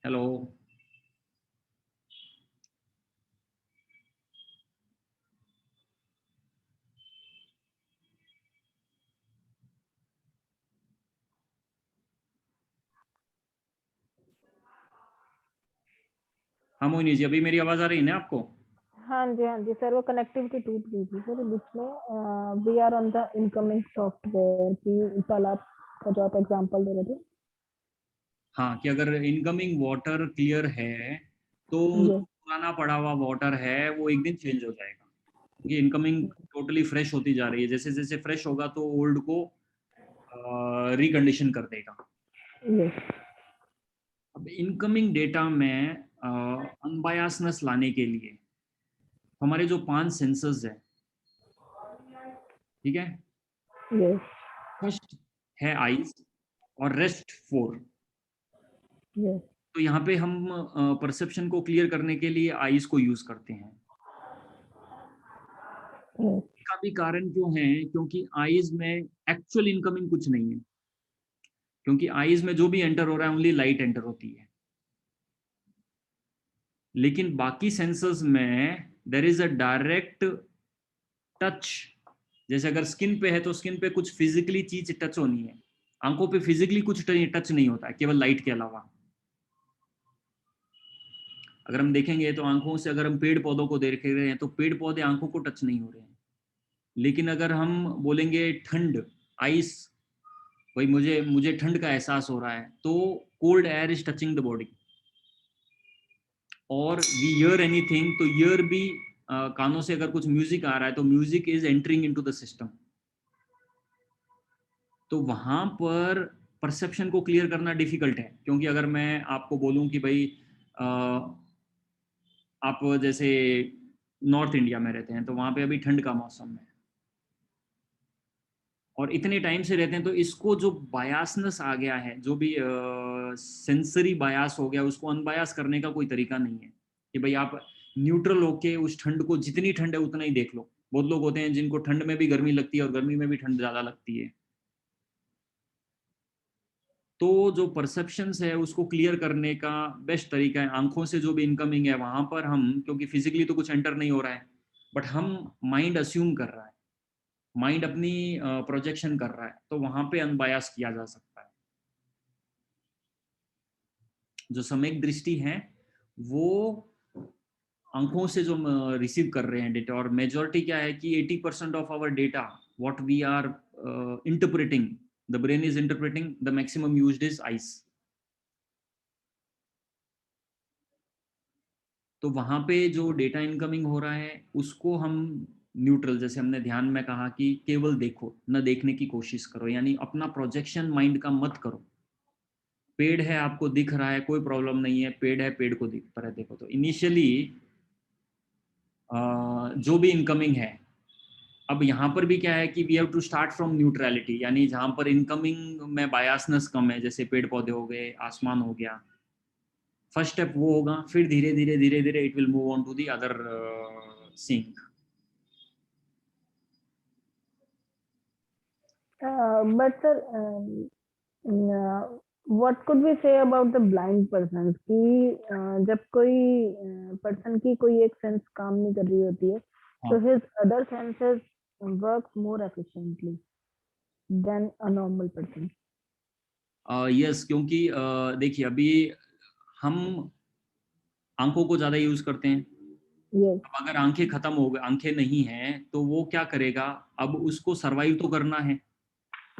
Hello. हाँ मोहिनी जी, अभी मेरी आवाज आ रही है ना आपको? हाँ जी सर, वो कनेक्टिविटी टूट गई थी सर बीच में। We are on the incoming software की कल आप का जो आप एग्जांपल दे रहे थे। हाँ, कि अगर इनकमिंग वाटर क्लियर है तो ये जो पुराना पड़ा हुआ वाटर है वो एक दिन चेंज हो जाएगा, क्योंकि इनकमिंग टोटली फ्रेश होती जा रही है। जैसे जैसे फ्रेश होगा तो ओल्ड को रिकंडीशन कर देगा। ये अब इनकमिंग डेटा में अनबायसनेस लाने के लिए हमारे जो 5 सेंसर्स है, ठीक है, ये फर्स्ट है आईज और रेस्ट 4। ये तो यहाँ पे हम परसेप्शन को क्लियर करने के लिए आईज को यूज करते हैं। ये का भी कारण क्यों है? क्योंकि आईज में एक्चुअल इनकमिंग कुछ नहीं है, क्योंकि आईज में जो भी एंटर हो रहा है ओनली लाइट एंटर होती है। लेकिन बाकी सेंसर्स में there is a direct touch. जैसे अगर स्किन पे है तो स्किन पे कुछ फिजिकली चीज टच होनी है, आंखों पे फिजिकली कुछ टच नहीं होता है, केवल लाइट के अलावा। अगर हम देखेंगे तो आंखों से अगर हम पेड़ पौधों को देख रहे हैं तो पेड़ पौधे आंखों को टच नहीं हो रहे हैं। लेकिन अगर हम बोलेंगे ठंड, आइस, भाई मुझे मुझे ठंड का एहसास हो रहा है, तो cold air is touching the body. और वी ईयर एनीथिंग, तो ईयर भी कानों से अगर कुछ म्यूजिक आ रहा है तो music is entering into the system. तो वहां पर परसेप्शन को क्लियर करना डिफिकल्ट है, क्योंकि अगर मैं आपको बोलूं कि भाई अ, आप जैसे नॉर्थ इंडिया में रहते हैं तो वहां पे अभी ठंड का मौसम है और इतने टाइम से रहते हैं, तो इसको जो बायासनेस आ गया है, जो भी सेंसरी बायास हो गया, उसको अनबायास करने का कोई तरीका नहीं है कि भाई आप न्यूट्रल होके उस ठंड को, जितनी ठंड है उतना ही देख लो। बहुत लोग होते हैं जिनको ठंड में भी गर्मी लगती है और गर्मी में भी ठंड ज़्यादा लगती है। तो जो परसेप्शंस है उसको क्लियर करने का बेस्ट तरीका है आंखों से जो भी इनकमिंग है वहां पर हम, क्योंकि फिजिकली तो कुछ एंटर नहीं हो रहा है, बट हम माइंड अस्यूम कर रहा है, माइंड अपनी प्रोजेक्शन कर रहा है, तो वहां पे अनबायास किया जा सकता है। जो सम्यक दृष्टि है वो आंखों से जो रिसीव कर रहे हैं डेटा, और मेजोरिटी क्या है कि 80% of our data what we are interpreting, the brain is interpreting, the maximum used is eyes. तो वहां पे जो डेटा इनकमिंग हो रहा है उसको हम न्यूट्रल, जैसे हमने ध्यान में कहा कि केवल देखो, न देखने की कोशिश करो, यानी अपना प्रोजेक्शन माइंड का मत करो। पेड़ है आपको दिख रहा है, कोई प्रॉब्लम नहीं है, पेड़ है, पेड़ को दिख पर है, देखो। तो इनिशियली जो भी इनकमिंग है, अब यहाँ पर भी क्या है कि we have to start from neutrality, यानी जहाँ पर इनकमिंग में बायसनेस कम है, जैसे पेड़ पौधे हो गए, आसमान हो गया, फर्स्ट स्टेप वो होगा। फिर धीरे धीरे धीरे धीरे it will move on to the other sink. But sir, what could we say about the blind person कि जब कोई पर्सन की कोई एक सेंस काम नहीं कर रही होती है, तो हाँ, his other senses work more efficiently than a normal person. Yes, क्योंकि देखिए अभी हम आंखों को ज़्यादा यूज़ करते हैं। यस अब अगर आंखें खत्म हो गई, आंखें नहीं हैं, तो वो क्या करेगा? अब उसको सरवाइव तो करना है,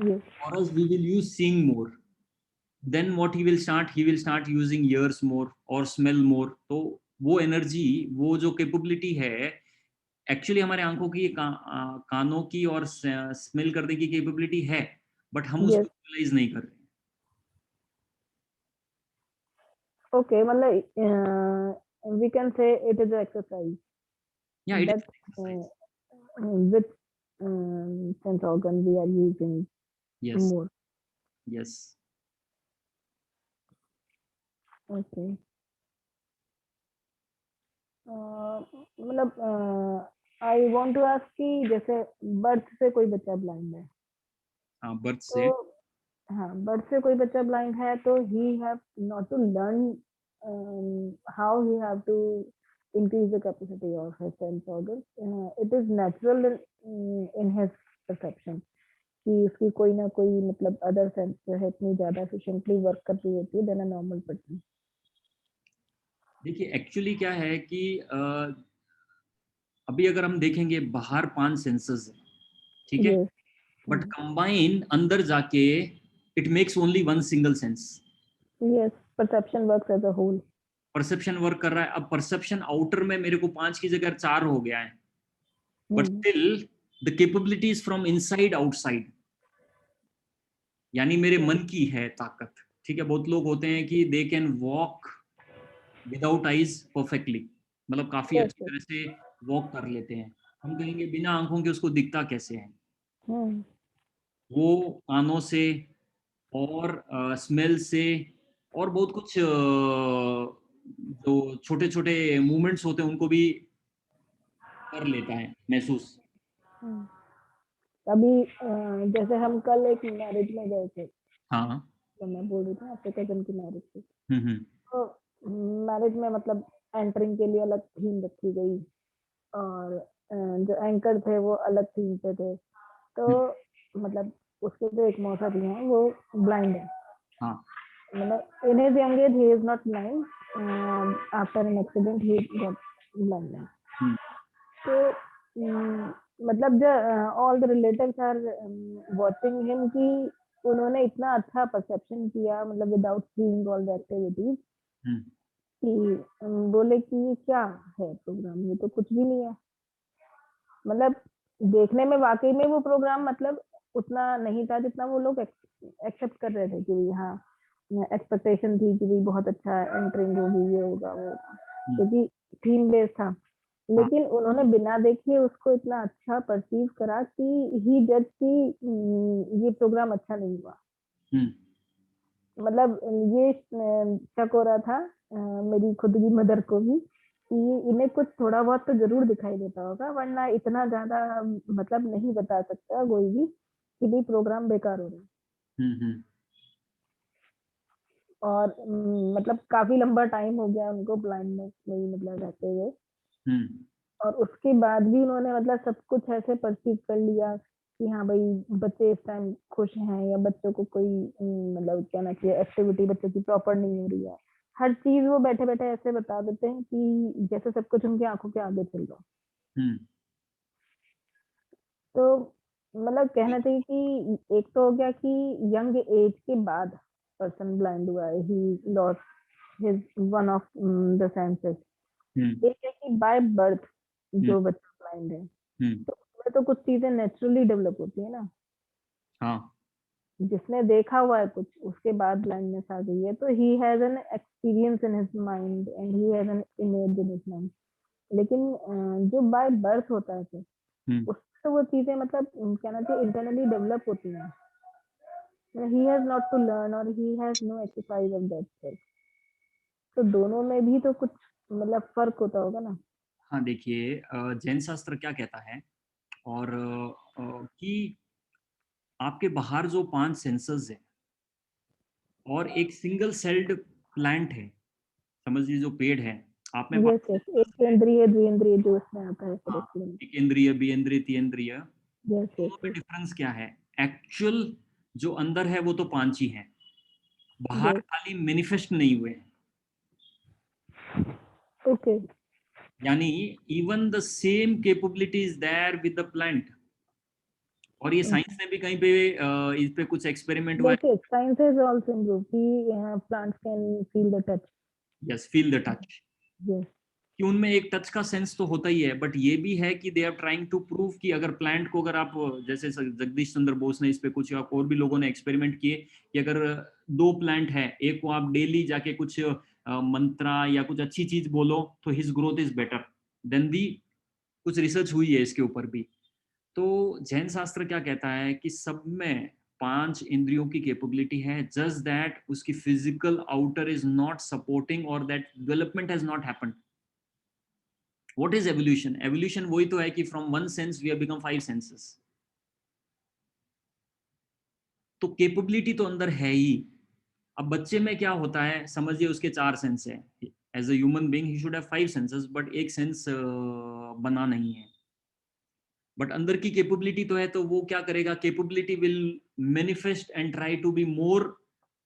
यस और else we will use seeing more, then what he will start using ears more और smell more। तो वो एनर्जी, वो जो कैपेबिलिटी है, एक्चुअली हमारे आंखों की कानों की और स्मेल करने की कैपेबिलिटी है, बट हम यस उसको यूटिलाइज नहीं कर रहे हैं। ओके, मतलब we can say it is exercise या it that is. which sense organ we are using yes, more. Yes. Okay. मतलब आई वांट टू आस्क कि जैसे बर्थ से कोई बच्चा ब्लाइंड है, हाँ, बर्थ तो से। हाँ, बर्थ से कोई बच्चा ब्लाइंड है तो he have not to learn how he have to increase the capacity of his sense organs. It is natural in his perception कि उसकी कोई ना कोई मतलब अदर सेंस जो है इतनी ज्यादा एफिशिएंटली वर्क कर रही होती है देन अ नॉर्मल पर्सन. देखिए एक्चुअली क्या है कि अभी अगर हम देखेंगे बाहर 5 सेंसेस है, ठीक है, Yes. बट कंबाइन अंदर जाके it makes only one single sense. Yes, perception works as a whole. Perception work कर रहा है. अब परसेप्शन आउटर में मेरे को 5 की जगह 4 हो गया है, but still the capabilities from inside outside, यानी मेरे मन की है ताकत. ठीक है, बहुत लोग होते हैं कि they can walk without eyes perfectly, मतलब काफी Yes, अच्छी yes. तरह से वॉक कर लेते हैं. हम कहेंगे बिना आंखों के उसको दिखता कैसे है. वो कानों से और स्मेल से और बहुत कुछ जो छोटे छोटे मूवमेंट्स होते हैं उनको भी कर लेता है महसूस. अभी जैसे हम कल एक मैरिज में गए थे, हाँ. तो मैं बोल रही थी आपके कजन की मैरिज थी. हम्म. तो मैरिज में मतलब एंटरिंग के लिए अलग थीम रखी गई और जो एंकर थे वो अलग थीम पे थे. तो मतलब उसके जो एक मौसा जी हैं वो ब्लाइंड है. हाँ. मतलब in his young age he is not blind, after an accident he got blind. तो मतलब जो all the relatives are watching him कि उन्होंने इतना अच्छा परसेप्शन किया मतलब without seeing all the activities कि बोले कि ये क्या है प्रोग्राम, ये तो कुछ भी नहीं है. मतलब देखने में वाकई में वो प्रोग्राम मतलब उतना नहीं था जितना वो लोग एक्सेप्ट कर रहे थे कि हाँ एक्सपेक्टेशन थी कि भाई बहुत अच्छा एंटरिंग होगी, ये होगा वो होगा, क्योंकि थीम बेस्ड था. लेकिन उन्होंने बिना देखे उसको इतना अच्छा परसीव करा कि ही जज कि ये प्रोग्राम अच्छा नहीं हुआ. मतलब ये शक हो रहा था मेरी खुद की मदर को भी कि इन्हें कुछ थोड़ा बहुत तो जरूर दिखाई देता होगा, वरना इतना ज्यादा मतलब नहीं बता सकता कोई भी कि भाई प्रोग्राम बेकार हो रहा है. और मतलब काफी लंबा टाइम हो गया उनको ब्लाइंडनेस में मतलब रहते हुए. और उसके बाद भी उन्होंने मतलब सब कुछ ऐसे परसीव कर लिया कि हाँ भाई बच्चे इस टाइम खुश हैं या बच्चों को कोई मतलब कहना चाहिए एक्टिविटी बच्चों की प्रॉपर नहीं हो रही है. हर चीज वो बैठे बैठे ऐसे बता देते हैं कि जैसे सब कुछ उनकी आंखों के आगे चल रहा. तो मतलब कहना चाहिए कि एक तो हो गया कि यंग एज के बाद पर्सन ब्लाइंड हुआ है, he lost his one of the senses. एक है कि बाय बर्थ जो बच्चा ब्लाइंड है तो उसमें तो कुछ चीजें नेचुरली डेवलप होती है ना. हाँ. जिसने देखा हुआ है कुछ उसके बाद ब्लाइंडनेस आ गई है तो he has an experience in his mind and he has an image in his mind. लेकिन जो बाय बर्थ होता है उसमें तो वो चीजें मतलब कहना चाहिए इंटरनली डेवलप होती हैं. He has not to learn और he has no exercise of that self. तो दोनों में भी तो कुछ मतलब फर्क होता होगा ना. हाँ देखिए, जैन शास्त्र क्या कहता है और कि आपके बाहर जो 5 सेंसर्स है और एक सिंगल सेल्ड प्लांट है, समझ लीजिए जो पेड़ है, आप में 5 यस यस, सेंसर्स एक है. इंद्रिय द्विइंद्रिय जो उसमें आता है फिर हाँ, इसलिए. एक इंद्रिय, बीइंद्रिय, तीन्द्रिय. यस दोनों यस में यस डिफरेंस क्या है? एक्चुअल जो अंदर है वो तो 5 ही है, बाहर यस. खाली मैनिफेस्ट नहीं हुए हैं. ओके. यानी even the same capability is there with the plant. और ये साइंस ने भी कहीं पे इस पे कुछ एक्सपेरिमेंट हुआ है. Yes yes, science has also improve कि plants can feel the touch. Yes, feel the touch. Yes. कि उनमें एक टच का सेंस तो होता ही है, बट ये भी है कि they are trying to prove कि अगर प्लांट को, अगर आप जैसे जगदीश चंद्र बोस ने इस पे कुछ और भी लोगों ने एक्सपेरिमेंट किए कि अगर 2 प्लांट है, एक को आप डेली जाके कुछ मंत्रा या कुछ अच्छी चीज बोलो तो his growth is better than the. कुछ रिसर्च हुई है इसके ऊपर भी. तो जैन शास्त्र क्या कहता है कि सब में 5 इंद्रियों की कैपेबिलिटी है, जस्ट दैट उसकी physical outer is not supporting और that development has not happened. What is evolution? Evolution वही तो है कि from one sense we have become 5 senses. तो capability तो अंदर है ही, अब बच्चे में क्या होता है, समझिए उसके 4 सेंस है। As a human being he should have 5 senses, but एक सेंस बना नहीं है। बट अंदर की कैपेबिलिटी तो है, तो वो क्या करेगा, capability will manifest and try to be more,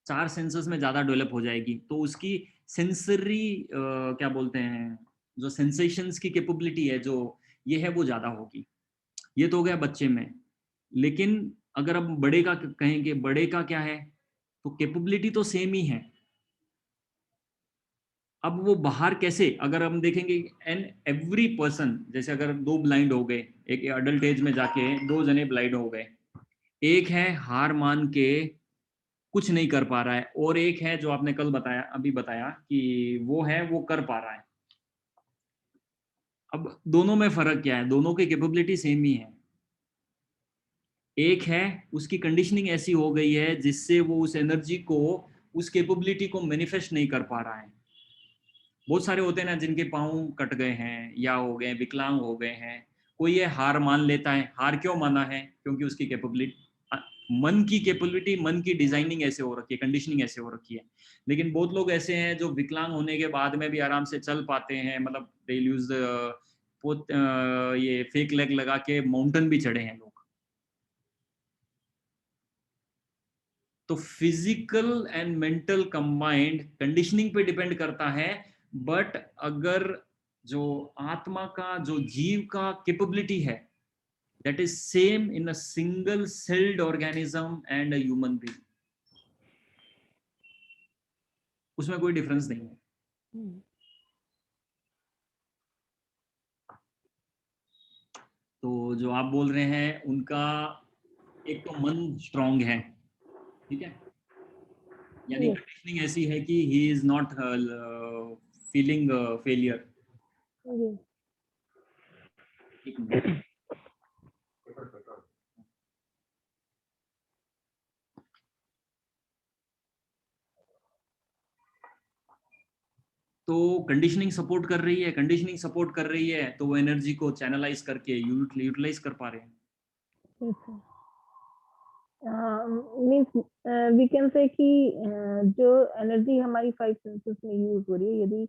4 senses में ज्यादा डेवलप हो जाएगी, तो उसकी सेंसरी क्या बोलते हैं, जो सेंसेशंस की कैपेबिलिटी है जो ये है वो ज्यादा होगी। ये तो हो गया बच्चे में। लेकिन अगर अब बड़े का कहेंगे, बड़े का क्या है, तो कैपेबिलिटी तो सेम ही है। अब वो बाहर कैसे, अगर हम देखेंगे, एंड एवरी पर्सन, जैसे अगर 2 ब्लाइंड हो गए, एक अडल्ट एज में जाके 2 जने ब्लाइंड हो गए, एक है हार मान के कुछ नहीं कर पा रहा है, और एक है जो आपने कल बताया, अभी बताया कि वो है, वो कर पा रहा है। अब दोनों में फर्क क्या है, दोनों की कैपेबिलिटी सेम ही है। एक है उसकी कंडीशनिंग ऐसी हो गई है जिससे वो उस एनर्जी को, उस कैपेबिलिटी को मैनिफेस्ट नहीं कर पा रहा है। बहुत सारे होते हैं ना जिनके पाँव कट गए हैं या हो गए, विकलांग हो गए हैं, कोई ये हार मान लेता है। हार क्यों माना है, क्योंकि उसकी कैपेबिलिटी, मन की कैपेबिलिटी, मन की डिजाइनिंग ऐसे हो रखी है, कंडीशनिंग ऐसे हो रखी है। लेकिन बहुत लोग ऐसे हैं जो विकलांग होने के बाद में भी आराम से चल पाते हैं, मतलब दे यूज ये फेक लेग लगा के माउंटेन भी चढ़े हैं लोग। तो physical and mental combined conditioning पे डिपेंड करता है। बट अगर जो आत्मा का, जो जीव का कैपेबिलिटी है, that is same in a single celled organism and a human being, उसमें कोई डिफरेंस नहीं है। तो जो आप बोल रहे हैं उनका, एक तो मन स्ट्रांग है, ठीक है, यानी Yes. कंडीशनिंग ऐसी है कि he is not feeling failure. Yes. एक मिनट। तो कंडीशनिंग सपोर्ट कर रही है, कंडीशनिंग सपोर्ट कर रही है, तो वो एनर्जी को चैनलाइज करके यूटिलाइज कर पा रहे हैं। Yes, sir. Means we can say कि जो एनर्जी हमारी 5 सेंसेस में यूज हो रही है, यदि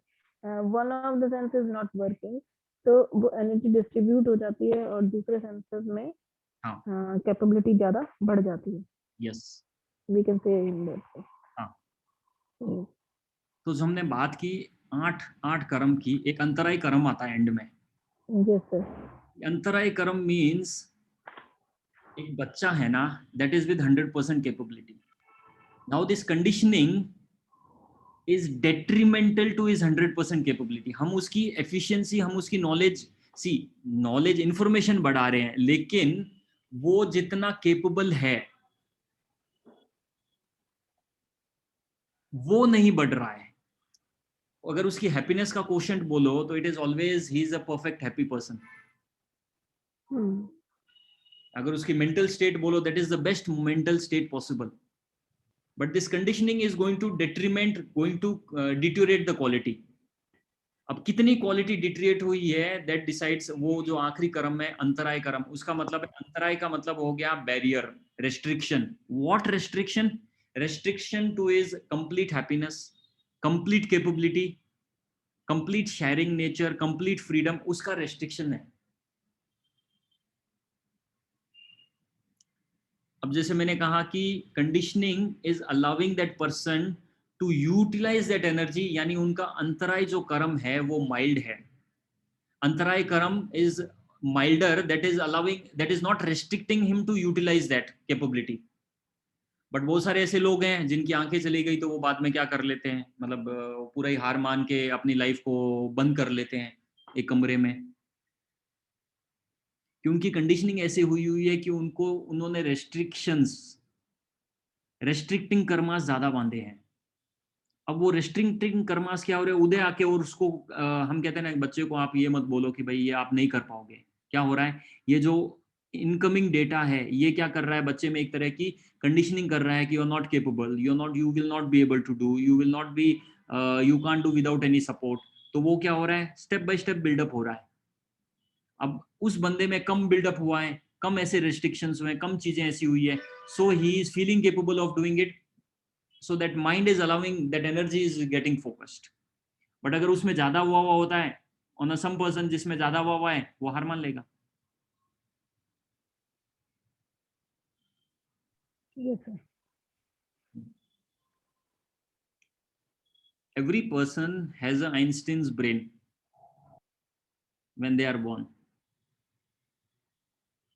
one of the sense is not working, तो वो एनर्जी डिस्ट्रीब्यूट हो जाती है और दूसरे सेंसेस में हाँ, कैपेबिलिटी ज्यादा बढ़ जाती है। यस, वी कैन से इन दैट। हाँ। तो जो हमने बात की 8 कर्म की, एक अंतराय कर्म आता है एंड में। Yes sir. अंतराय कर्म मीन्स एक बच्चा है ना, that is with 100% capability. Now this conditioning is detrimental to is 100% capability. हम उसकी एफिशिएंसी, हम उसकी नॉलेज, सी नॉलेज इंफॉर्मेशन बढ़ा रहे हैं, लेकिन वो जितना कैपेबल है वो नहीं बढ़ रहा है। अगर उसकी हैप्पीनेस का क्वोशंट बोलो तो it is always he is a perfect happy person. अगर उसकी मेंटल स्टेट बोलो, that is the best mental state possible. But this conditioning is going to detriment, going to deteriorate the quality. अब कितनी quality डिट्रिएट हुई है, that decides वो जो आखिरी कर्म है, अंतराय कर्म। उसका मतलब है, अंतराय का मतलब हो गया barrier, restriction. What restriction? Restriction to is complete happiness, complete capability, complete sharing nature, complete freedom, उसका रेस्ट्रिक्शन है। अब जैसे मैंने कहा कि conditioning is allowing that person to utilize that energy, यानी उनका अंतराय जो कर्म है वो माइल्ड है। अंतराय कर्म is milder, that is allowing, that is not restricting him to utilize that capability. But बहुत सारे ऐसे लोग हैं जिनकी आंखें चली गई तो वो बाद में क्या कर लेते हैं, मतलब पूरा ही हार मान के अपनी लाइफ को बंद कर लेते हैं एक कमरे में, क्योंकि कंडीशनिंग ऐसे हुई है कि उनको, उन्होंने रेस्ट्रिक्शंस, रेस्ट्रिक्टिंग कर्मास ज्यादा बांधे हैं। अब वो रेस्ट्रिक्टिंग कर्मास क्या हो रहे हैं, उदय आके, और उसको हम कहते हैं ना बच्चे को, आप ये मत बोलो कि भाई ये आप नहीं कर पाओगे। क्या हो रहा है, ये जो इनकमिंग डेटा है ये क्या कर रहा है, बच्चे में एक तरह की कंडीशनिंग कर रहा है कि you are not capable, you are not, you will not be able to do, you will not be, you can't do without any support. तो वो क्या हो रहा है, स्टेप बाय स्टेप बिल्डअप हो रहा है। अब उस बंदे में कम बिल्डअप हुआ है, कम ऐसे रेस्ट्रिक्शंस हुए, कम चीजें ऐसी हुई है, so he is feeling capable of doing it. so that mind is allowing that energy is getting focused. But अगर उसमें ज्यादा हुआ होता है, on a some person जिसमें ज्यादा हुआ है, वो हार मान लेगा. Yes, sir. Every person has an Einstein's brain when they are born.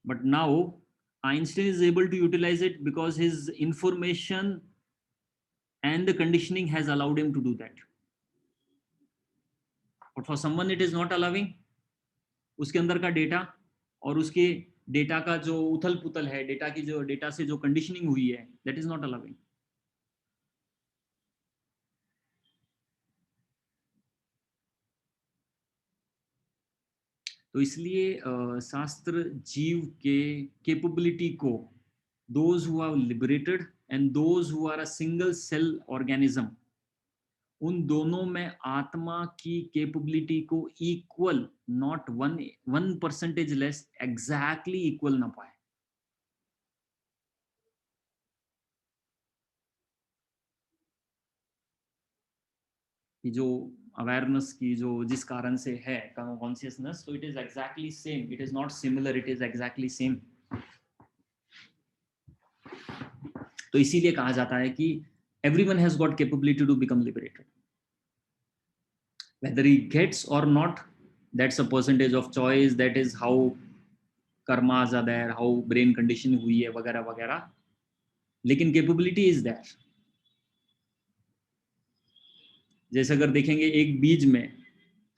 But now Einstein is able to utilize it because his information and the conditioning has allowed him to do that. But for someone it is not allowing. उसके अंदर का data और उसके data का जो उथल पुथल है, डेटा से जो कंडीशनिंग हुई है, that is not allowing. तो इसलिए शास्त्र जीव के कैपेबिलिटी को, those who are liberated and those who are a single cell organism, उन दोनों में आत्मा की कैपेबिलिटी को equal, not 1% less, exactly equal ना पाए. कि जो अवेयरनेस की जो जिस कारण से है कॉन्शियसनेस, तो it is exactly same, it is not similar, it is exactly same. तो इसीलिए कहा जाता है कि everyone has got capability to become liberated. Whether he gets or not, that's a percentage of choice. That is how karmas are there, how brain conditioning हुई है वगैरह वगैरह. लेकिन capability is there. जैसे अगर देखेंगे एक बीज में,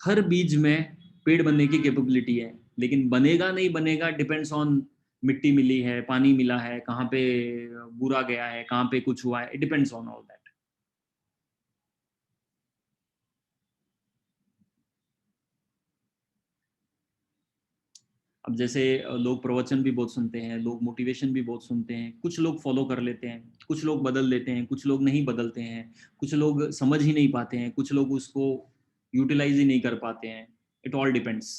हर बीज में पेड़ बनने की कैपेबिलिटी है, लेकिन बनेगा नहीं बनेगा डिपेंड्स ऑन मिट्टी मिली है, पानी मिला है, कहाँ पे बुरा गया है, कहाँ पे कुछ हुआ है, it depends on all that. अब जैसे लोग प्रवचन भी बहुत सुनते हैं, लोग मोटिवेशन भी बहुत सुनते हैं, कुछ लोग फॉलो कर लेते हैं, कुछ लोग बदल लेते हैं, कुछ लोग नहीं बदलते हैं, कुछ लोग समझ ही नहीं पाते हैं, कुछ लोग उसको यूटिलाइज ही नहीं कर पाते हैं. It all depends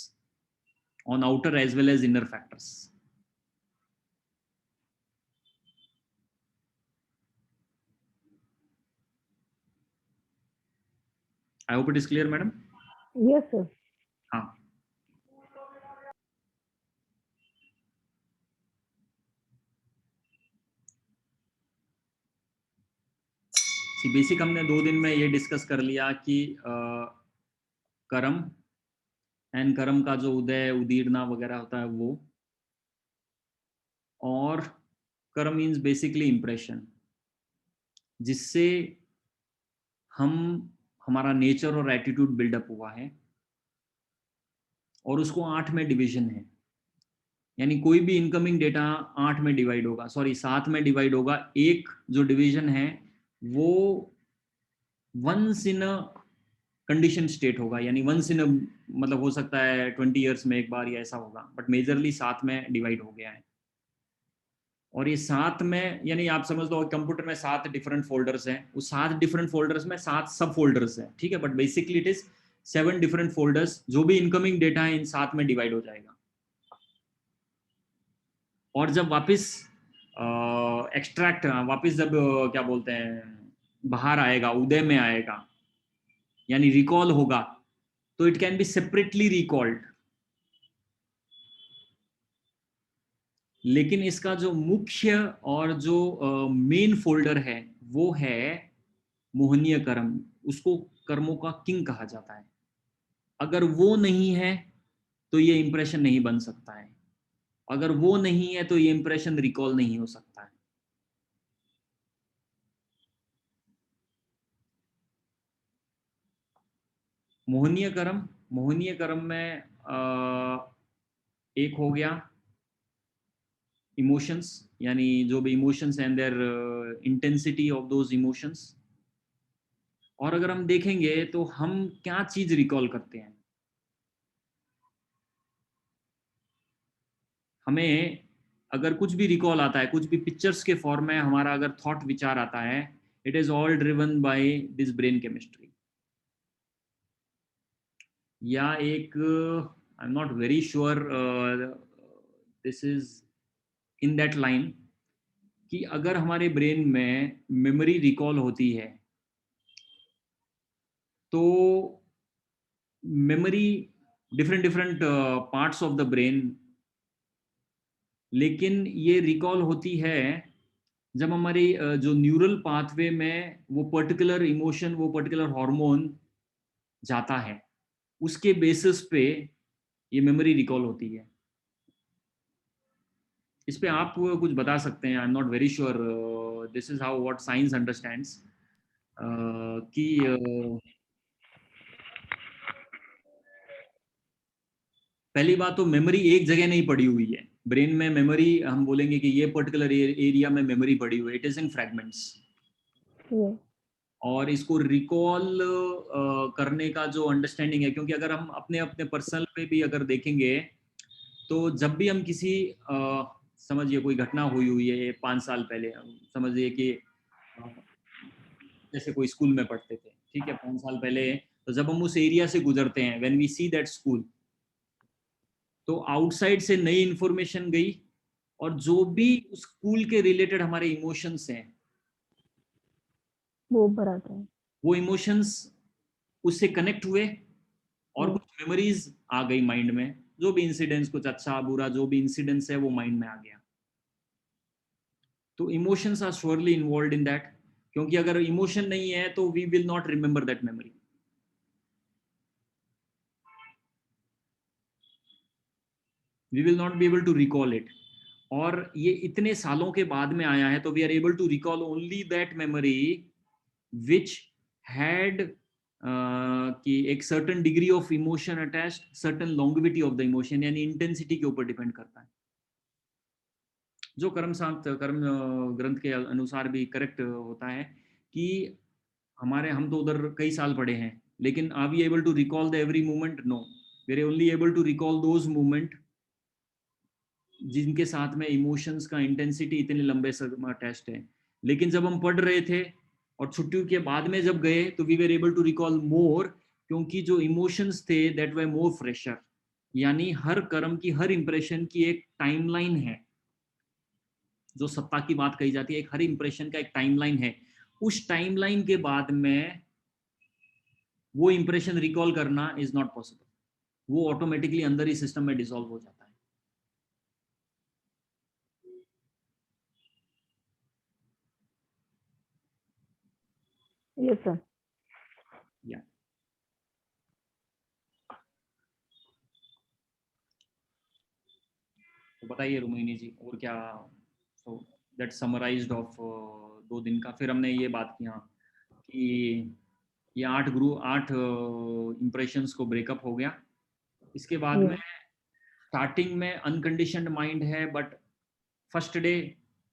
on outer as well as inner factors. I hope it is clear madam. Yes, sir. हाँ. बेसिक हमने 2 दिन में ये डिस्कस कर लिया कि कर्म एंड कर्म का जो उदय उदीरना वगैरह होता है वो, और कर्म मीन्स बेसिकली इंप्रेशन, जिससे हमारा नेचर और एटीट्यूड बिल्डअप हुआ है, और उसको 8 में डिवीजन है. यानी कोई भी इनकमिंग डेटा 8 में डिवाइड होगा, 7 में डिवाइड होगा. एक जो डिवीजन है वो once in a condition state होगा, यानी वंस इन मतलब हो सकता है 20 ईयर्स में एक बार या ऐसा होगा, बट मेजरली 7 में डिवाइड हो गया है. और ये 7 में, यानी आप समझ लो कंप्यूटर में 7 डिफरेंट फोल्डर्स हैं, उस 7 डिफरेंट फोल्डर्स में 7 सब फोल्डर्स हैं, ठीक है, but basically it is 7 different folders. जो भी इनकमिंग डेटा है इन 7 में डिवाइड हो जाएगा. और जब वापस एक्सट्रैक्ट वापस जब क्या बोलते हैं बाहर आएगा, उदय में आएगा, यानी रिकॉल होगा, तो it can be separately recalled. लेकिन इसका जो मुख्य और जो मेन फोल्डर है वो है मोहनीय कर्म. उसको कर्मों का किंग कहा जाता है. अगर वो नहीं है तो ये इंप्रेशन नहीं बन सकता है. अगर वो नहीं है तो ये इंप्रेशन रिकॉल नहीं हो सकता है. मोहनीय कर्म में एक हो गया इमोशंस, यानी जो भी emotions and their intensity of those emotions. और अगर हम देखेंगे तो हम क्या चीज रिकॉल करते हैं, हमें अगर कुछ भी रिकॉल आता है, कुछ भी पिक्चर्स के फॉर्म में हमारा अगर थॉट विचार आता है, it is all driven by this brain chemistry. या एक आई am not very sure this is in that line, कि अगर हमारे ब्रेन में मेमोरी रिकॉल होती है तो memory different different parts of the brain, लेकिन ये रिकॉल होती है जब हमारी जो न्यूरल पाथवे में वो पर्टिकुलर इमोशन, वो पर्टिकुलर हार्मोन जाता है, उसके बेसिस पे ये मेमोरी रिकॉल होती है। इस पे आप कुछ बता सकते हैं? आई am not very sure, this is how what science understands कि पहली बात तो मेमोरी एक जगह नहीं पड़ी हुई है ब्रेन में। मेमोरी हम बोलेंगे कि ये पर्टिकुलर एरिया में मेमोरी पड़ी हुई है, इट इज इन फ्रैगमेंट्स। और इसको रिकॉल करने का जो अंडरस्टैंडिंग है, क्योंकि अगर हम अपने अपने पर्सनल पे भी अगर देखेंगे तो जब भी हम किसी समझिए कोई घटना हुई हुई है 5 साल पहले, समझिए कि अ, जैसे कोई स्कूल में पढ़ते थे, ठीक है, 5 साल पहले, तो जब हम उस एरिया से गुजरते हैं, when we see that school, तो आउटसाइड से नई इंफॉर्मेशन गई और जो भी स्कूल के रिलेटेड हमारे इमोशंस हैं वो ऊपर आता है। वो इमोशंस उससे कनेक्ट हुए और कुछ मेमोरीज आ गई माइंड में। जो भी इंसिडेंट्स, कुछ अच्छा बुरा जो भी इंसिडेंट्स है वो माइंड में आ गया। तो emotions are surely involve in that, क्योंकि अगर इमोशन नहीं है तो we will not remember that memory. We will not be able to recall it. और ये इतने सालों के बाद में आया है, तो we are able to recall only that memory which had कि एक certain degree of emotion attached, certain longevity of the emotion, यानी इंटेंसिटी के ऊपर डिपेंड करता है, जो कर्म शास्त्र, कर्म ग्रंथ के अनुसार भी करेक्ट होता है कि हमारे, हम तो उधर कई साल पढ़े हैं, लेकिन are we able to recall the every moment? No, we are only able to recall those moment जिनके साथ में इमोशंस का इंटेंसिटी इतने लंबे समय अटैच्ड है। लेकिन जब हम पढ़ रहे थे और छुट्टियों के बाद में जब गए तो we were able to recall more, क्योंकि जो इमोशंस थे दैट वर मोर फ्रेशर। यानी हर कर्म की, हर इंप्रेशन की एक टाइमलाइन है। जो सत्ता की बात कही जाती है, एक हर इंप्रेशन का एक टाइमलाइन है। उस टाइमलाइन के बाद में वो इंप्रेशन रिकॉल करना इज नॉट पॉसिबल। वो ऑटोमेटिकली अंदर ही सिस्टम में डिसॉल्व हो जाता है। Yes sir. या तो बताइए रोमिनी जी, और क्या? सो दैट समराइज्ड ऑफ 2 दिन का। फिर हमने ये बात की हाँ कि ये 8 इंप्रेशंस को ब्रेकअप हो गया। इसके बाद में स्टार्टिंग में अनकंडीशनड माइंड है, but first day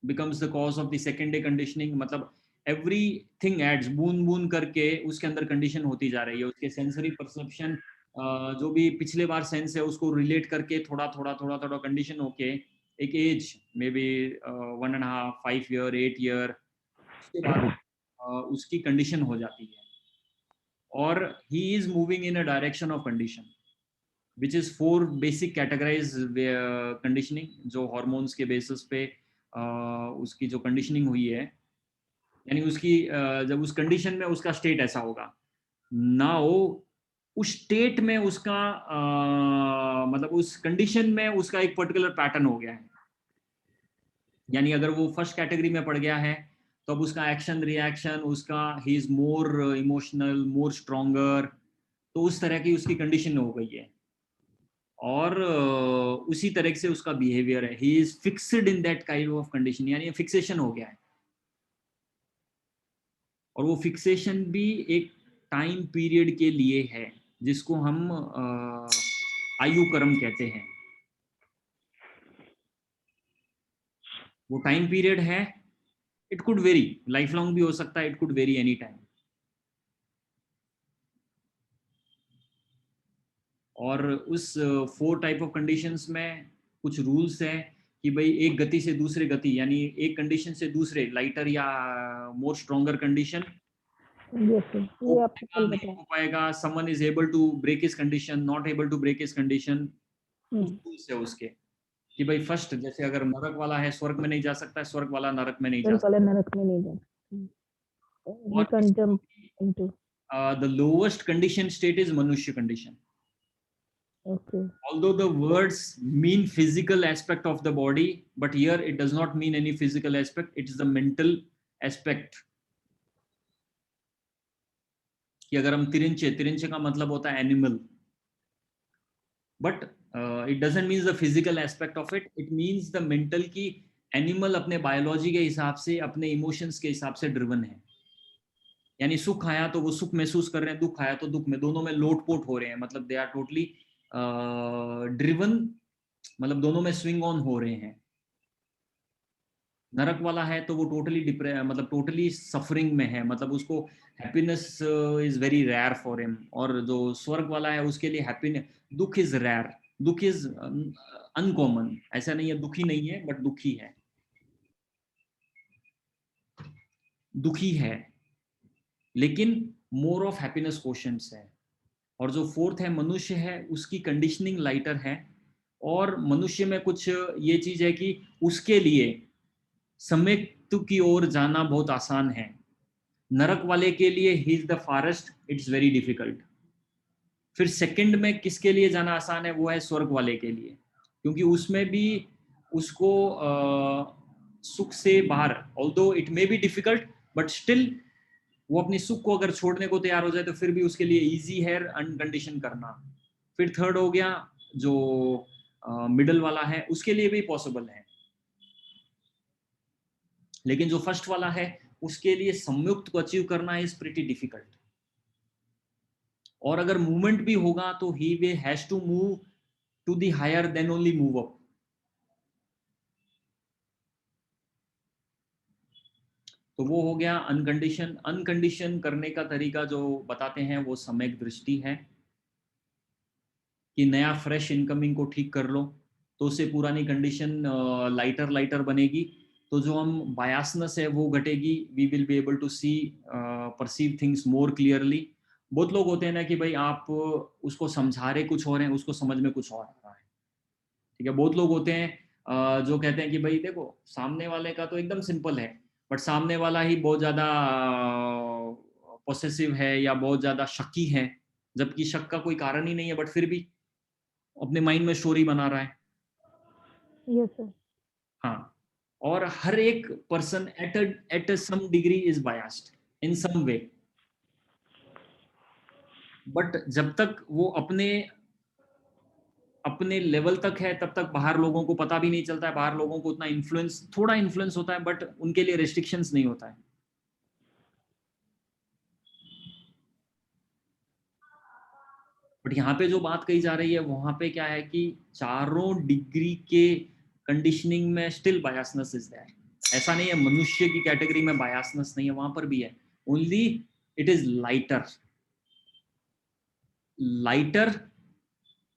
becomes the cause of the second day conditioning. मतलब एवरीथिंग एड्स, बूंद बूंद करके उसके अंदर कंडीशन होती जा रही है। उसके सेंसरी परसेप्शन, जो भी पिछले बार सेंस है उसको रिलेट करके थोड़ा थोड़ा थोड़ा थोड़ा कंडीशन होके एक age may be 1.5, 5 year, 8 year, उसके बाद उसकी कंडीशन हो जाती है। और he is moving in a direction of condition which is 4 basic categorise conditioning, जो हॉर्मोन्स के बेसिस पे उसकी जो कंडीशनिंग हुई है। यानी उसकी जब उस कंडीशन में उसका स्टेट ऐसा होगा ना हो, उस स्टेट में उसका मतलब उस कंडीशन में उसका एक पर्टिकुलर पैटर्न हो गया है। यानी अगर वो फर्स्ट कैटेगरी में पड़ गया है तो अब उसका एक्शन रिएक्शन, उसका he is more emotional, more stronger, तो उस तरह की उसकी कंडीशन हो गई है। और उसी तरह से उसका बिहेवियर है, he is fixed in that kind of condition, यानी फिक्सेशन हो गया है। और वो फिक्सेशन भी एक टाइम पीरियड के लिए है, जिसको हम आयु कर्म कहते हैं। वो टाइम पीरियड है, it could very, life long भी हो सकता है, it could very any time. और उस 4 टाइप ऑफ कंडीशंस में कुछ रूल्स हैं कि भाई एक गति से दूसरे गति, यानी एक कंडीशन से दूसरे, लाइटर या more stronger condition, yes sir, हो ये आपको पाएगा कल नहीं बताया। हो पाएगा, someone is able to break his condition, not able to break his condition, कुछ हम्म। रूल्स है उसके। कि भाई फर्स्ट जैसे अगर नरक वाला है स्वर्ग में नहीं जा सकता है, स्वर्ग वाला नरक में नहीं जा स्वर्ग वाले सकता। नरक में नहीं जाते, he और can't jump into. The lowest condition state is मनुष्य condition. Okay. Although the words mean physical aspect of the body, but here it does not mean any physical aspect, it is the mental aspect। कि अगर हम तिरिंचे, तिरिंचे का मतलब होता है animal, but it doesn't mean the physical aspect of it, it means the mental की animal अपने biology के हिसाब से, अपने इमोशंस के हिसाब से ड्रिवन है। यानी सुख आया तो वो सुख महसूस कर रहे हैं, दुख आया तो दुख में, दोनों में लोटपोट हो रहे हैं, मतलब दे आर टोटली ड्रिवन, मतलब दोनों में स्विंग ऑन हो रहे हैं। नरक वाला है तो वो टोटली मतलब टोटली सफरिंग में है, मतलब उसको happiness is very rare for him. और जो स्वर्ग वाला है उसके लिए हैप्पीनेस, दुख इज रेयर, दुख इज अनकॉमन। ऐसा नहीं है दुखी नहीं है, बट दुखी है, दुखी है, लेकिन मोर ऑफ हैप्पीनेस क्वेश्चंस है। और जो फोर्थ है मनुष्य है, उसकी कंडीशनिंग लाइटर है। और मनुष्य में कुछ ये चीज है कि उसके लिए सम्यक्तु की ओर जाना बहुत आसान है। नरक वाले के लिए he is the forest, it's very difficult. फिर सेकंड में किसके लिए जाना आसान है, वो है स्वर्ग वाले के लिए, क्योंकि उसमें भी उसको सुख से बाहर, although it may be difficult, but still वो अपनी सुख को अगर छोड़ने को तैयार हो जाए तो फिर भी उसके लिए इजी है अनकंडीशन करना। फिर थर्ड हो गया जो मिडल वाला है, उसके लिए भी पॉसिबल है, लेकिन जो फर्स्ट वाला है उसके लिए संयुक्त को अचीव करना इज प्रिटी डिफिकल्ट। और अगर मूवमेंट भी होगा तो he way has to move to the higher than only move up. तो वो हो गया अनकंडीशन। अनकंडीशन करने का तरीका जो बताते हैं वो सम्यक दृष्टि है, कि नया फ्रेश इनकमिंग को ठीक कर लो तो उससे पुरानी कंडीशन लाइटर लाइटर बनेगी, तो जो हम बायसनेस है वो घटेगी, we will be able to see perceive things more clearly. बहुत लोग होते हैं ना कि भाई आप उसको समझा रहे कुछ और हैं, उसको समझ में कुछ और आ रहा है। ठीक है, बहुत लोग होते हैं जो कहते हैं कि भाई देखो सामने वाले का तो एकदम सिंपल है, बट सामने वाला ही बहुत ज्यादा पोसेसिव है या बहुत ज्यादा शकी है, जबकि शक का कोई कारण ही नहीं है, बट फिर भी अपने माइंड में स्टोरी बना रहा है। Yes, sir. हाँ, और हर एक person at some degree is biased in some way, but जब तक वो अपने अपने लेवल तक है तब तक बाहर लोगों को पता भी नहीं चलता है, बाहर लोगों को उतना इन्फ्लुएंस, थोड़ा इन्फ्लुएंस होता है बट उनके लिए रेस्ट्रिक्शंस नहीं होता है। बट यहाँ पे जो बात कही जा रही है वहां पे क्या है कि चारों डिग्री के कंडीशनिंग में स्टिल बायसनेस इज देयर। ऐसा नहीं है मनुष्य की कैटेगरी में बायसनेस नहीं है, वहां पर भी है, only it is lighter, lighter,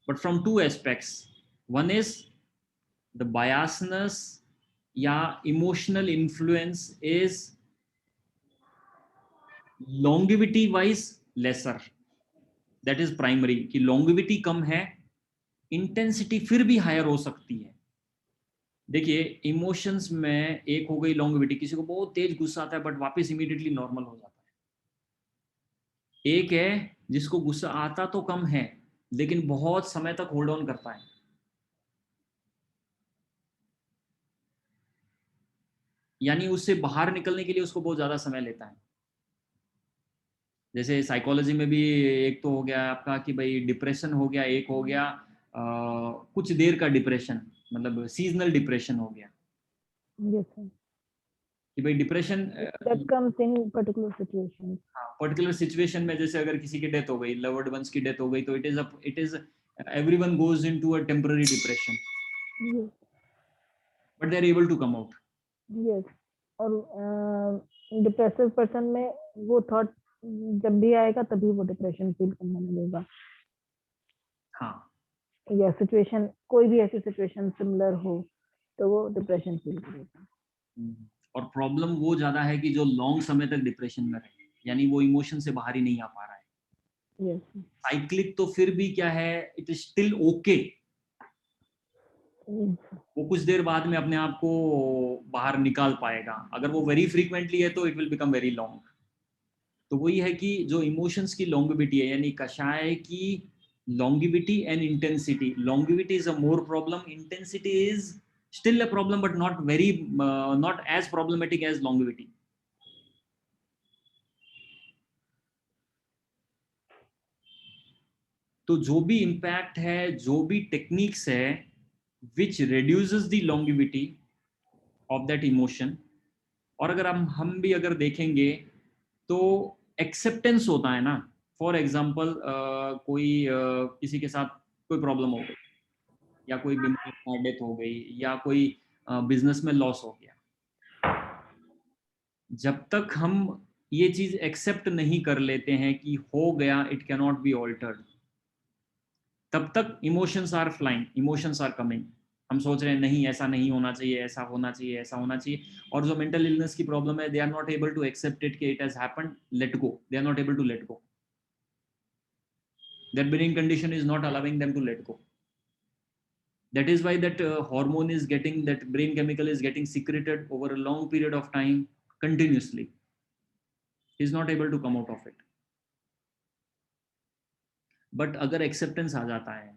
but from two aspects. One is the biasness या emotional influence is longevity wise lesser, that is primary, कि longevity कम है, इंटेंसिटी फिर भी हायर हो सकती है। देखिए इमोशंस में एक हो गई लॉन्गेविटी, किसी को बहुत तेज गुस्सा आता है बट वापस इमीडिएटली नॉर्मल हो जाता है। एक है जिसको गुस्सा आता तो कम है लेकिन बहुत समय तक होल्ड ऑन करता है। यानी उससे बाहर निकलने के लिए उसको बहुत ज्यादा समय लेता है। जैसे साइकोलॉजी में भी एक तो हो गया आपका कि भाई डिप्रेशन हो गया, एक हो गया कुछ देर का डिप्रेशन, मतलब सीजनल डिप्रेशन हो गया। Yes, sir. कि भाई depression That comes in particular situations. Particular situation में, जैसे अगर किसी की डेथ हो गई, लवर्ड वंस की डेथ हो गई, तो it is everyone goes into a temporary depression, Yes, but they are able to come out. yes. और डिप्रेसिव पर्सन में वो थॉट जब भी आएगा तभी वो डिप्रेशन फील करने लगेगा, हाँ, या सिचुएशन कोई भी ऐसी सिचुएशन सिमिलर हो तो वो डिप्रेशन फील करेगा। और प्रॉब्लम वो ज्यादा है कि जो लॉन्ग समय तक डिप्रेशन में रहे, यानी वो इमोशन से बाहर ही नहीं आ पा रहा है। Yes. साइक्लिक तो फिर भी क्या है, इट इज स्टिल ओके, वो कुछ देर बाद में अपने आप को बाहर निकाल पाएगा। अगर वो वेरी फ्रीक्वेंटली है तो it will become very long. तो वही है कि जो इमोशंस की लॉन्गिविटी है, यानी कषाय की longevity and intensity. Longevity is a more problem. Intensity is still a problem, but not very, not as problematic as longevity. तो जो भी impact है, जो भी techniques है, which reduces the longevity of that emotion. और अगर हम भी अगर देखेंगे तो acceptance होता है ना। For example, कोई किसी के साथ कोई प्रॉब्लम हो गई, या कोई बीमारी डेथ हो गई, या कोई बिजनेस में लॉस हो गया, जब तक हम ये चीज एक्सेप्ट नहीं कर लेते हैं कि हो गया, it can not be altered, तब तक emotions are flying, emotions are coming. हम सोच रहे हैं नहीं, ऐसा नहीं होना चाहिए, ऐसा होना चाहिए, ऐसा होना चाहिए। और जो मेंटल इलनेस की प्रॉब्लम है, they are not able to accept it कि it has happened, let go. They are not able to let go. their brain condition is not allowing them to let go. That is why that hormone is getting, that brain chemical is getting secreted over a long period of time continuously. He is not able to come out of it. But अगर acceptance आ जाता है,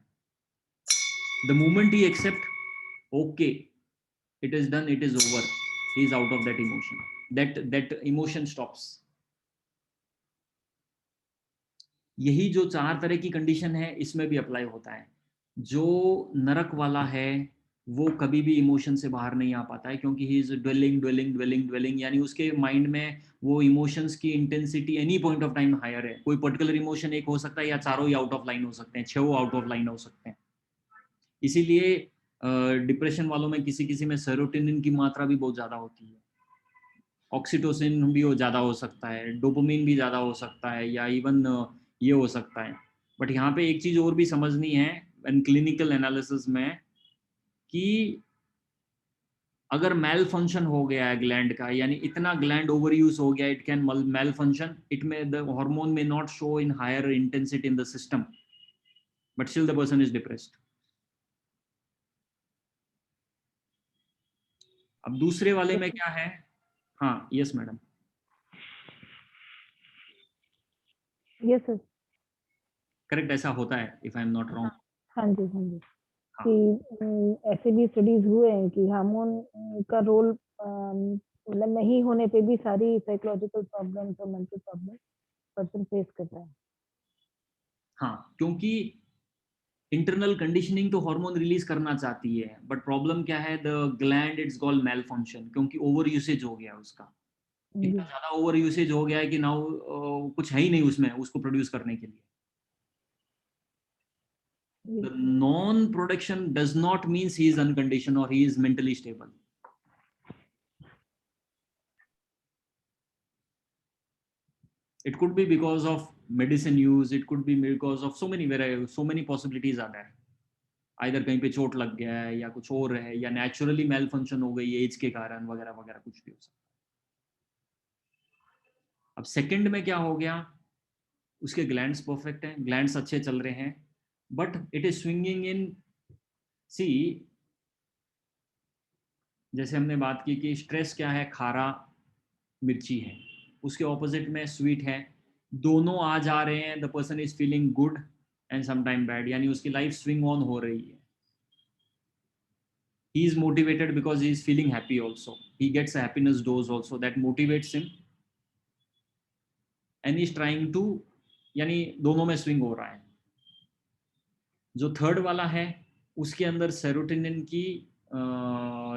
the moment he accept, okay, it is done, it is over, he is out of that emotion, that emotion stops. यही जो 4 तरह की condition है, इसमें भी अप्लाई होता है। जो नरक वाला है, वो कभी भी इमोशन से बाहर नहीं आ पाता है, क्योंकि he is dwelling dwelling dwelling dwelling, यानी उसके माइंड में वो इमोशंस की intensity any point of time higher है। कोई पर्टिकुलर इमोशन एक हो सकता है, या चारों ही आउट ऑफ लाइन हो सकते हैं, 6 आउट ऑफ लाइन हो सकते हैं। इसीलिए डिप्रेशन वालों में किसी किसी में सेरोटोनिन की मात्रा भी बहुत ज़्यादा होती है, ऑक्सीटोसिन भी ज़्यादा हो सकता है, डोपामिन भी ज़्यादा हो सकता है, या इवन ये हो सकता है। बट यहाँ पे एक चीज़ और भी समझनी है क्लिनिकल एनालिसिस में, कि अगर मेल फंक्शन हो गया है ग्लैंड का, यानी इतना ग्लैंड ओवर यूज हो गया, it can malfunction, it may the hormone may not show in higher intensity in the system, but still the person is depressed. अब दूसरे वाले में क्या है? हाँ, yes madam. Yes sir. Correct, ऐसा होता है, if I am not wrong. हाँ जी, हाँ जी। हाँ कि ऐसे भी स्टडीज हुए हैं कि हार्मोन का रोल मतलब नहीं होने पे भी सारी साइकोलॉजिकल प्रॉब्लम्स और मेंटल प्रॉब्लम पर्सन फेस करता है। हाँ, क्योंकि इंटरनल कंडीशनिंग तो हार्मोन रिलीज करना चाहती है, बट प्रॉब्लम क्या है, the gland it's called male function, क्योंकि ओवर यूसेज हो गया उसका। जी इतना ज्यादा ओवर यूसेज हो गया है कि नाउ कुछ है ही नहीं उसमें उसको प्रोड्यूस करने के लिए। जी The non-production does not means he is unconditioned or he is mentally stable. It could be because of medicine use. It could be because of so many possibilities are there. Either कहीं पे चोट लग गया है, या कुछ और है, या नेचुरली मेल फंक्शन हो गई एज के कारण, वगैरह वगैरह कुछ भी हो सकता है। अब सेकंड में क्या हो गया, उसके ग्लैंड्स परफेक्ट हैं, ग्लैंड्स अच्छे चल रहे हैं, बट इट इज स्विंगिंग इन, सी, जैसे हमने बात की कि स्ट्रेस क्या है, खारा मिर्ची है, उसके ऑपोजिट में स्वीट है। दोनों आ जा रहे हैं, the person is feeling good and sometime bad, यानी उसकी लाइफ स्विंग ऑन हो रही है। He is motivated because he is feeling happy also, he gets a happiness dose also that motivates him and he is trying to, यानी दोनों में swing हो रहा है। जो थर्ड वाला है, उसके अंदर सेरोटोनिन की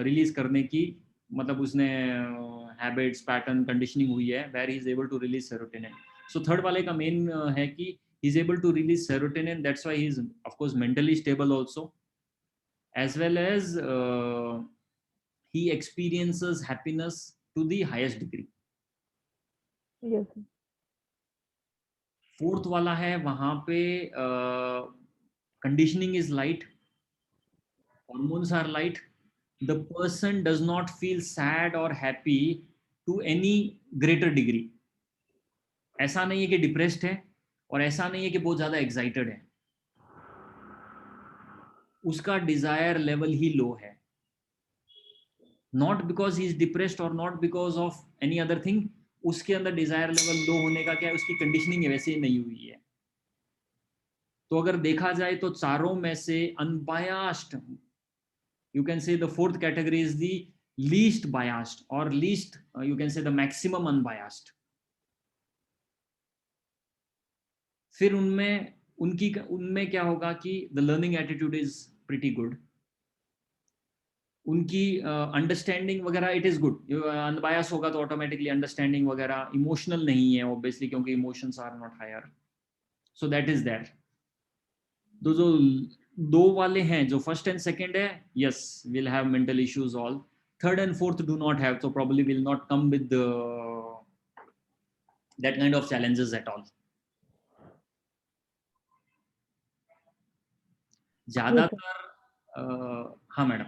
रिलीज करने की, मतलब उसने हैबिट्स पैटर्न कंडीशनिंग हुई है, where he is able to release serotonin. So third वाले का मेन है कि he is able to release serotonin, that's why he is of course mentally stable also, as well as he experiences happiness to the highest degree. Yes fourth वाला है, वहां पे conditioning is light, hormones are light, the person does not feel sad or happy to any greater degree. ऐसा नहीं है कि depressed है, और ऐसा नहीं है कि बहुत ज्यादा एक्साइटेड है। उसका डिजायर लेवल ही लो है, not because he is depressed और not because of any other thing. उसके अंदर डिजायर लेवल लो होने का क्या है, उसकी कंडीशनिंग वैसे ही नहीं हुई है। तो अगर देखा जाए तो चारों में से अनबायास्ड, you can say the fourth category is the least biased or least you can say the maximum unbiased। फिर उनमें क्या होगा कि the learning attitude is pretty good, उनकी अंडरस्टैंडिंग वगैरह इट इज गुड। अनबायस होगा तो ऑटोमेटिकली अंडरस्टैंडिंग वगैरह, इमोशनल नहीं है ऑब्वियसली क्योंकि emotions are not higher, so that is that. तो जो दो वाले हैं, जो फर्स्ट एंड सेकंड है, yes will have mental issues all. Third and fourth do not have, so probably will not come with that kind of challenges at all। ज्यादातर हाँ madam.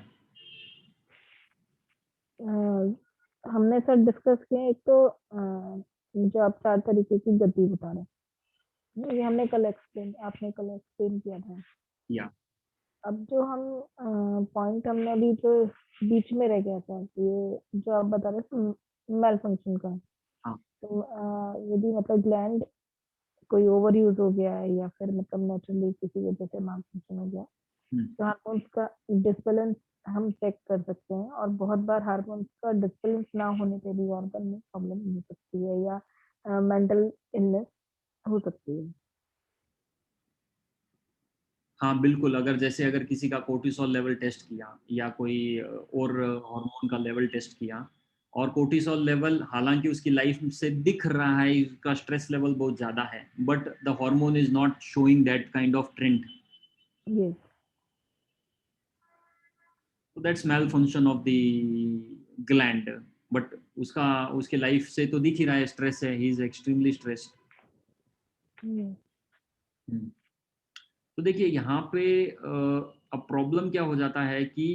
हमने सर डिस्कस किया, एक तो जो आप 4 तरीके की गति बता रहे हैं, ये हमने आपने कल एक्सप्लेन किया था। या अब जो हम पॉइंट हमने अभी जो बीच में रह गया था, ये जो आप बता रहे थे मेल फंक्शन का। हाँ। तो यदि मतलब ग्लैंड कोई ओवर यूज हो गया है या फिर मतलब नेचुरली किसी वजह से माल फंक्शन हो गया, तो हार्मोन्स का डिसबैलेंस हम चेक कर सकते हैं। और बहुत बार हार्मोन्स का डिसबैलेंस ना होने पे भी ऑर्गन में प्रॉब्लम हो सकती है या मेंटल इलनेस हो सकती है। हाँ बिल्कुल, अगर जैसे अगर किसी का कोर्टिसोल लेवल टेस्ट किया या कोई और हार्मोन का लेवल टेस्ट किया, और कोर्टिसोल लेवल हालांकि उसकी लाइफ से दिख रहा है उसका स्ट्रेस लेवल बहुत ज़्यादा है, but the hormone is not showing that kind of trend, yes, so that's malfunction of the gland। But उसके लाइफ से तो दिख ही रहा है स्ट्रेस है, ही इज एक्सट्रीमली स्ट्रेस्ड। तो देखिए यहाँ पे अब प्रॉब्लम क्या हो जाता है कि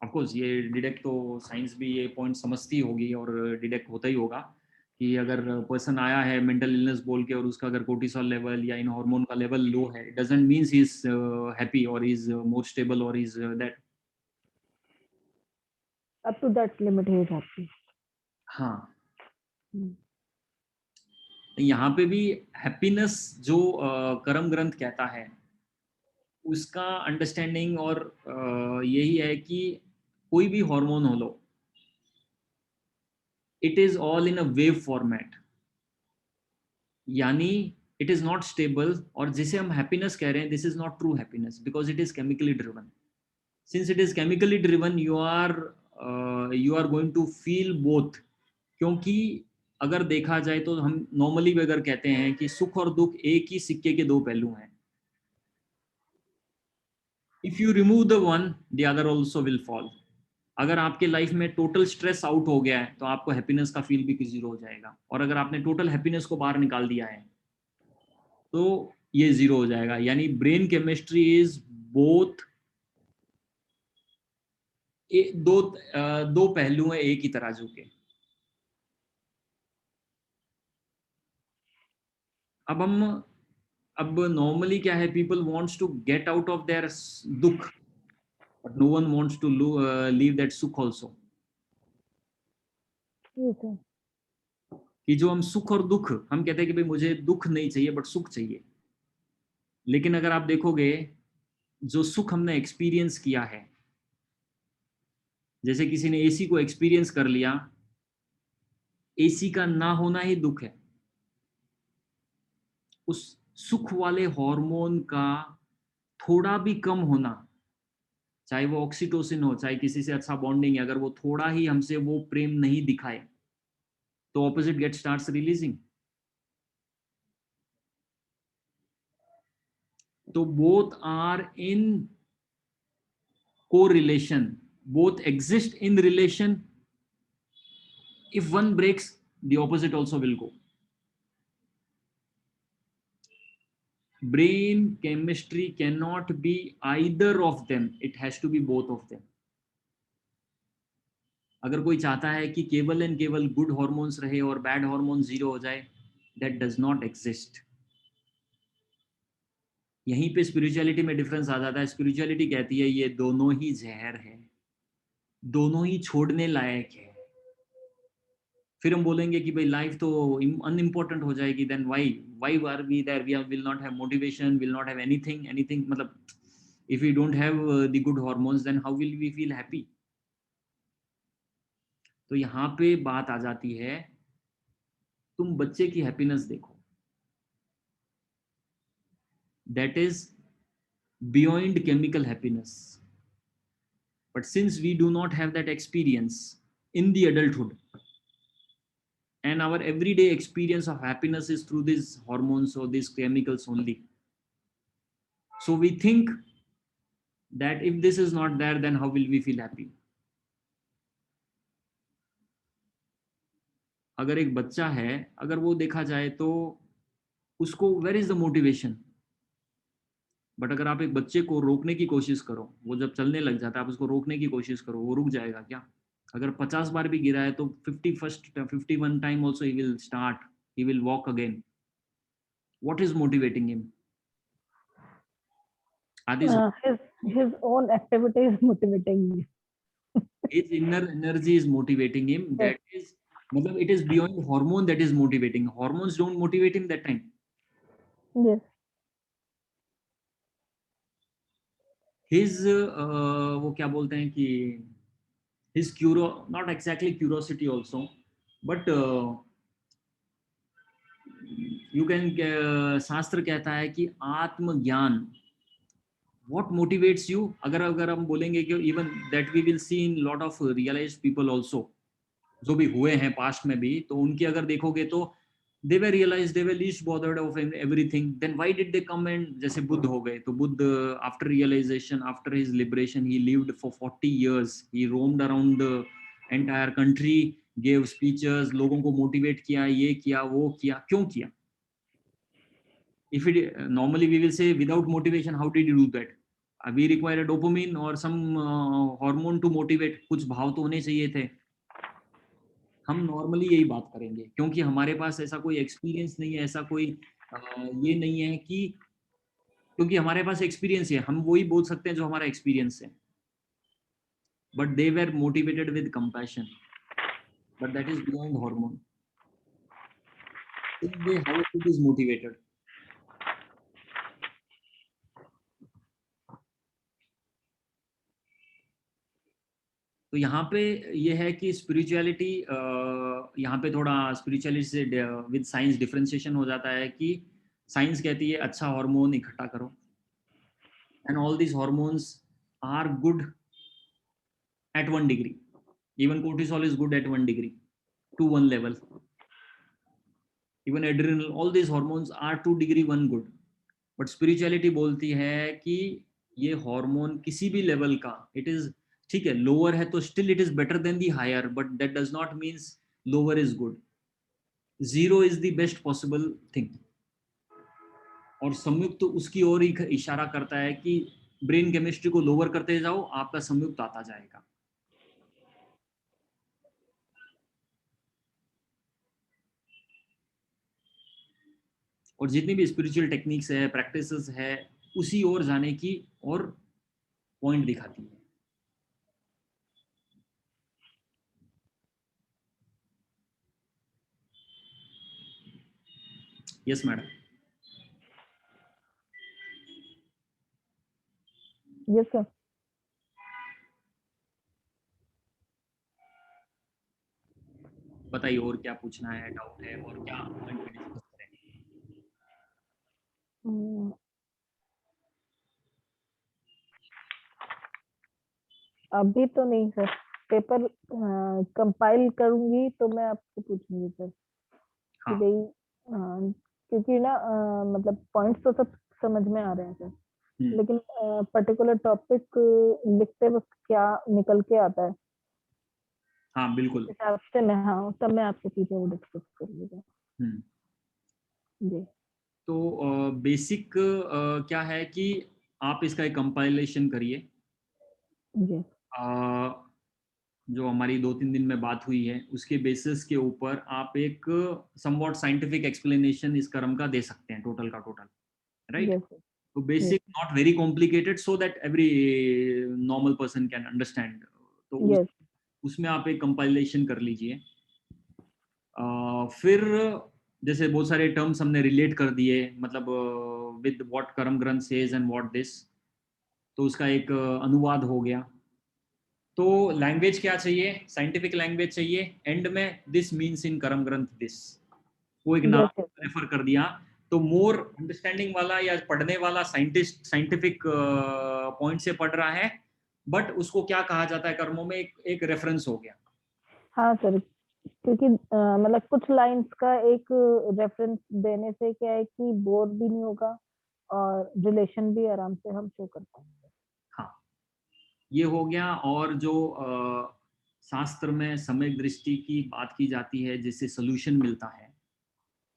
ऑफकोर्स ये डिडेक्ट तो साइंस भी ये पॉइंट समझती होगी और डिडेक्ट होता ही होगा कि अगर पर्सन आया है मेंटल इलनेस बोल के और उसका अगर कोर्टिसोल लेवल या इन हार्मोन का लेवल लो है, it doesn't means he is happy और इज मोर स्टेबल और is that. Up to that limit ही जाती है। हाँ, यहाँ पे भी हैप्पीनेस जो कर्म ग्रंथ कहता है उसका अंडरस्टैंडिंग और यही है कि कोई भी हार्मोन हो लो, it is all in a wave format, यानी इट इज नॉट स्टेबल। और जिसे हम हैप्पीनेस कह रहे हैं, this is not true happiness because it is chemically driven. Since it is chemically driven, you are going to feel both. क्योंकि अगर देखा जाए तो हम नॉर्मली भी अगर कहते हैं कि सुख और दुख एक ही सिक्के के दो पहलू हैं, if you remove the one the other also will fall. अगर आपके लाइफ में टोटल स्ट्रेस आउट हो गया है तो आपको हैप्पीनेस का फील भी जीरो हो जाएगा, और अगर आपने टोटल हैप्पीनेस को बाहर निकाल दिया है तो ये जीरो हो जाएगा। यानी ब्रेन केमिस्ट्री इज बोथ, दो पहलू हैं एक ही तराजू के। अब नॉर्मली क्या है, people wants to get out of their दुख, but no one wants to leave that सुख आल्सो। कि जो हम सुख और दुख, हम कहते हैं कि भाई मुझे दुख नहीं चाहिए बट सुख चाहिए, लेकिन अगर आप देखोगे जो सुख हमने एक्सपीरियंस किया है, जैसे किसी ने एसी को एक्सपीरियंस कर लिया, एसी का ना होना ही दुख है। उस सुख वाले हार्मोन का थोड़ा भी कम होना, चाहे वो ऑक्सीटोसिन हो, चाहे किसी से अच्छा बॉन्डिंग है, अगर वो थोड़ा ही हमसे वो प्रेम नहीं दिखाए तो ऑपोजिट गेट स्टार्ट्स रिलीजिंग। तो both are in correlation, both exist in relation, if one breaks the opposite also will go। brain chemistry cannot be either of them, it has to be both of them। अगर कोई चाहता है कि केवल and केवल good hormones रहे और bad hormone zero हो जाए, दैट डज नॉट एग्जिस्ट। यहीं पे स्पिरिचुअलिटी में डिफरेंस आ जाता है। स्पिरिचुअलिटी कहती है ये दोनों ही जहर है, दोनों ही छोड़ने लायक है। फिर हम बोलेंगे कि भाई लाइफ तो अनइम्पोर्टेंट हो जाएगी, then why are we there, we will not have motivation, will not have anything, मतलब if we don't have the good hormones then how will we feel happy. तो यहाँ पे बात आ जाती है, तुम बच्चे की हैप्पीनेस देखो, that is beyond chemical happiness. But since we do not have that experience in the adulthood, and our everyday experience of happiness is through these hormones or these chemicals only, so we think that if this is not there then how will we feel happy. अगर एक बच्चा है, अगर वो देखा जाए तो उसको where is the motivation, but अगर आप एक बच्चे को रोकने की कोशिश करो, वो जब चलने लग जाता है, आप उसको रोकने की कोशिश करो, वो रुक जाएगा क्या? अगर 50 बार भी गिरा है तो 51 time also he will start, he will walk again. What is motivating him? Are these his own activity is motivating me. his inner energy is motivating him? That is, मतलब it is beyond hormone that is motivating. Hormones don't motivate him that time. Yes. His वो क्या बोलते हैं कि his not exactly curiosity also, but you can शास्त्र कहता है कि आत्मज्ञान, what motivates you, अगर हम बोलेंगे कि even that we will see in lot of realized people also, जो भी हुए हैं पास्ट में भी, तो उनकी अगर देखोगे तो they were realized, they were least bothered of everything, then why did they come? And जैसे बुद्ध हो गए, तो Buddha after realization, after his liberation, he lived for 40 years, he roamed around the entire country, gave speeches, लोगों को motivate किया, ये किया, वो किया, क्यों किया? If it normally we will say without motivation, how did you do that? We require a dopamine or some hormone to motivate, कुछ भाव तो होने चाहिए थे। हम नॉर्मली यही बात करेंगे, क्योंकि हमारे पास ऐसा कोई एक्सपीरियंस नहीं है, ऐसा कोई ये नहीं है कि, क्योंकि हमारे पास एक्सपीरियंस है, हम वही बोल सकते हैं जो हमारा एक्सपीरियंस है। But they were motivated with compassion, but that is beyond hormone. How it is motivated. तो यहाँ पे ये है कि स्पिरिचुअलिटी, यहाँ पे थोड़ा स्पिरिचुअलिटी से विद साइंस डिफरेंशिएशन हो जाता है कि साइंस कहती है अच्छा हार्मोन इकट्ठा करो, and all this hormones are good at 1 degree. Even cortisol is good at 1 degree, to one level. Even adrenal, all these hormones are 2 degree one good. But spirituality बोलती है कि ये हार्मोन किसी भी लेवल का, it is ठीक है, lower है तो still it is better than the higher, but that does not means lower is good. Zero is the best possible thing. और संयुक्त तो उसकी ओर ही इशारा करता है कि ब्रेन केमिस्ट्री को लोअर करते जाओ, आपका संयुक्त आता जाएगा। और जितनी भी स्पिरिचुअल टेक्निक्स है, प्रैक्टिसेस है, उसी ओर जाने की और पॉइंट दिखाती है। Yes madam. Yes sir. बताइए और क्या पूछना है, डाउट है, और क्या पॉइंट पे डिस्कस करें। अभी तो नहीं सर, पेपर कंपाइल करूंगी तो मैं आपसे पूछूंगी सर कि हाँ। भाई क्योंकि ना मतलब पॉइंट्स तो सब समझ में आ रहे हैं सर, लेकिन पर्टिकुलर टॉपिक लिखते वक्त क्या निकल के आता है, हाँ बिल्कुल। हिसाब से मैं, हाँ तब मैं आपसे चीजें वो डिस्कस करूंगी जी। तो बेसिक क्या है कि आप इसका एक कंपाइलेशन करिए। जी जो हमारी 2-3 दिन में बात हुई है उसके बेसिस के ऊपर आप एक समवॉट साइंटिफिक एक्सप्लेनेशन इस कर्म का दे सकते हैं, टोटल का टोटल, राइट। यस तो basic, not very complicated, so that every normal person can understand. तो यस उसमें आप एक कंपाइलेशन कर लीजिए। फिर जैसे बहुत सारे टर्म्स हमने रिलेट कर दिए, मतलब विद व्हाट करम ग्रंथ सेज एंड व्हाट दिस, तो उसका एक अनुवाद हो गया। तो लैंग्वेज क्या चाहिए? साइंटिफिक लैंग्वेज चाहिए। एंड में दिस मीन्स इन करम ग्रंथ दिस, वो एक नाम यस यस रेफर कर दिया। तो मोर अंडरस्टैंडिंग वाला या पढ़ने वाला साइंटिस्ट साइंटिफिक पॉइंट से पढ़ रहा है, बट उसको क्या कहा जाता है कर्मों में, एक रेफरेंस हो गया। हाँ सर, क्योंकि मतलब कुछ लाइंस का एक रेफरेंस देने से क्या है कि बोर भी नहीं होगा और रिलेशन भी आराम से हम शो कर पाएंगे। हाँ, ये हो गया। और जो शास्त्र में समय दृष्टि की बात की जाती है, जिससे सोल्यूशन मिलता है,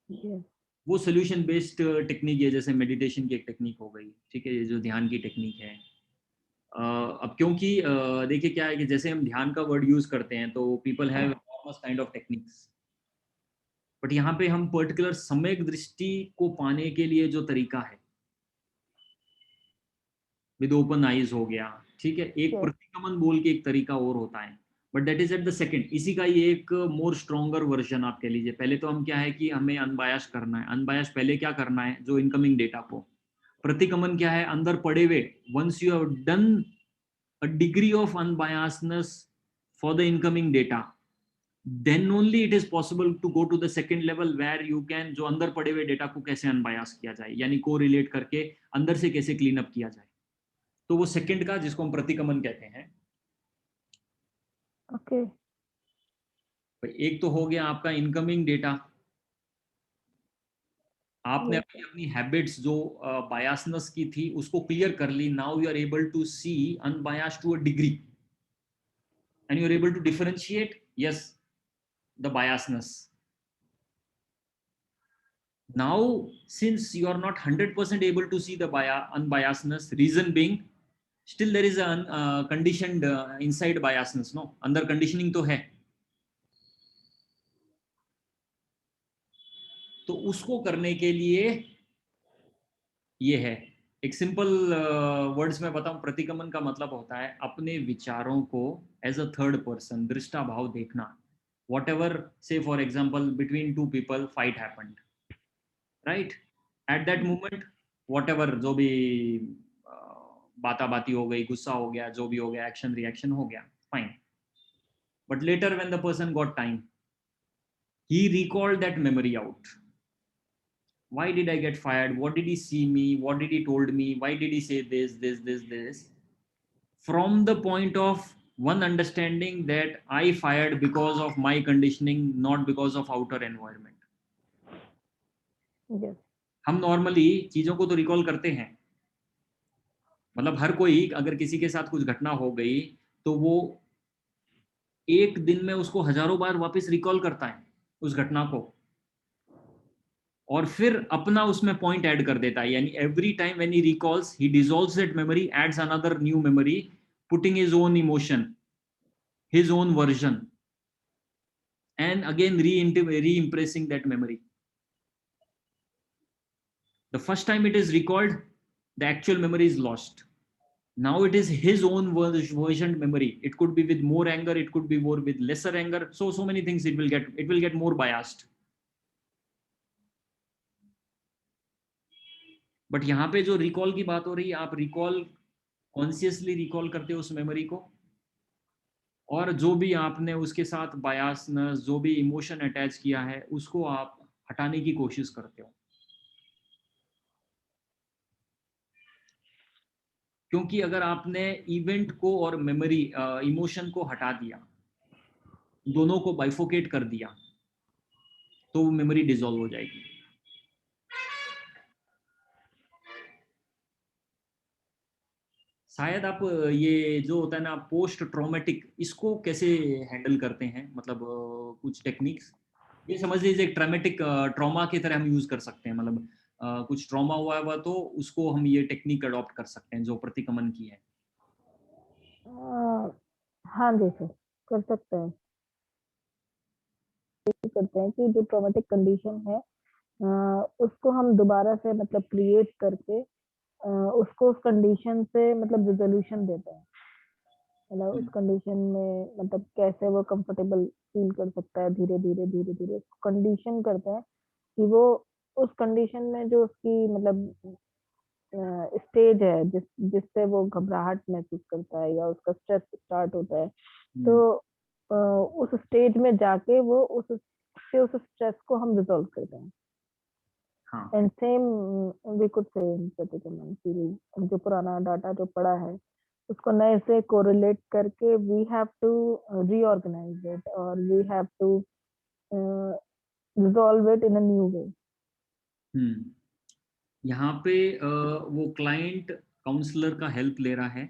यस वो सोल्यूशन बेस्ड टेक्निक है। जैसे मेडिटेशन की एक टेक्निक हो गई, ठीक है, ये जो ध्यान की टेक्निक है। अब क्योंकि देखिए क्या है कि जैसे हम ध्यान का वर्ड यूज करते हैं तो people have enormous kind of techniques, but यहाँ पे हम पर्टिकुलर सम्यक दृष्टि को पाने के लिए जो तरीका है, विद ओपन आईज हो गया, ठीक है। एक यस प्रतिगमन बोल के एक तरीका और होता है, but that is at the second. इसी का ये एक मोर स्ट्रॉन्गर वर्जन आप कह लीजिए। पहले तो हम क्या है कि हमें अनबायस करना है। अनबायस पहले क्या करना है, जो इनकमिंग डेटा को। प्रतिगमन क्या है, अंदर पड़े हुए, once you have done a degree of unbiasedness for the incoming data, then only it is possible to go to the second level where you can जो अंदर पड़े हुए डेटा को कैसे अनबायस किया जाए, यानी को रिलेट करके अंदर से कैसे क्लीन अप किया जाए। तो वो सेकंड का, जिसको हम प्रतिगमन कहते हैं। ओके एक तो हो गया आपका इनकमिंग डेटा। आपने यस अपनी अपनी हैबिट्स जो बायसनेस की थी उसको क्लियर कर ली। Now you are able to see unbiased to a degree, and you are able to differentiate yes the biasness. Now, since you are not 100% able to see the unbiasedness, reason being, still there is a conditioned inside biasness, no? अंदर conditioning तो है। तो उसको करने के लिए ये है, एक सिंपल वर्ड्स में बताऊं, प्रतिगमन का मतलब होता है अपने विचारों को एज अ थर्ड पर्सन, दृष्टा भाव देखना। वॉट एवर, से for example between two people fight happened, right, at that moment what ever, जो भी बाता बाती हो गई, गुस्सा हो गया, जो भी हो गया, एक्शन रिएक्शन हो गया, fine. But later when the person got time, he recalled that memory out. Why did I get fired? What did he see me? What did he told me? Why did he say this? From the point of one understanding that I fired because of my conditioning, not because of outer environment. Yes हम normally चीजों को तो recall करते हैं, मतलब हर कोई अगर किसी के साथ कुछ घटना हो गई तो वो एक दिन में उसको हजारों बार वापस रिकॉल करता है उस घटना को, और फिर अपना उसमें पॉइंट ऐड कर देता है। यानी every time when he recalls, he dissolves that memory, ads another new memory, putting his own emotion, his own version, and again री impressing that memory. The first time it is recalled, the actual memory is lost. Now it is his own version memory. It could be with more anger, it could be more with lesser anger. So many things it will get more biased. But यहाँ पे जो recall की बात हो रही है, आप recall consciously recall करते हो उस मेमोरी को, और जो भी आपने उसके साथ बायसनेस, जो भी इमोशन अटैच किया है, उसको आप हटाने की कोशिश करते हो। क्योंकि अगर आपने इवेंट को और मेमोरी, इमोशन को हटा दिया, दोनों को बाइफोकेट कर दिया, तो वो मेमोरी डिसॉल्व हो जाएगी। शायद आप ये जो होता है ना पोस्ट ट्रॉमेटिक, इसको कैसे हैंडल करते हैं, मतलब कुछ टेक्निक्स, ये समझ लीजिए एक ट्रॉमेटिक ट्रॉमा की तरह हम यूज कर सकते हैं। मतलब कुछ ट्रॉमा हुआ तो उसको हम ये टेक्निक अडॉप्ट कर सकते हैं जो प्रतिगमन की है। हाँ जी सर, कर सकते हैं। करते हैं कि जो ट्रॉमेटिक कंडीशन है उसको हम दोबारा से मतलब क्रिएट करके उसको उस कंडीशन से मतलब रिजोल्यूशन देता है, मतलब उस कंडीशन में मतलब कैसे वो कंफर्टेबल फील कर सकता है, धीरे धीरे धीरे धीरे कंडीशन करता है कि वो उस कंडीशन में जो उसकी मतलब स्टेज है जिससे वो घबराहट महसूस करता है या उसका स्ट्रेस स्टार्ट होता है, तो उस स्टेज में जाके वो उस स्ट्रेस को हम रिजॉल्व करते हैं। हाँ and same we could say प्रतिक्रमण की जो पुराना डाटा जो पड़ा है उसको नए से कोरिलेट करके we have to reorganise it और we have to resolve it in a new way. यहाँ पे वो क्लाइंट काउंसलर का हेल्प ले रहा है,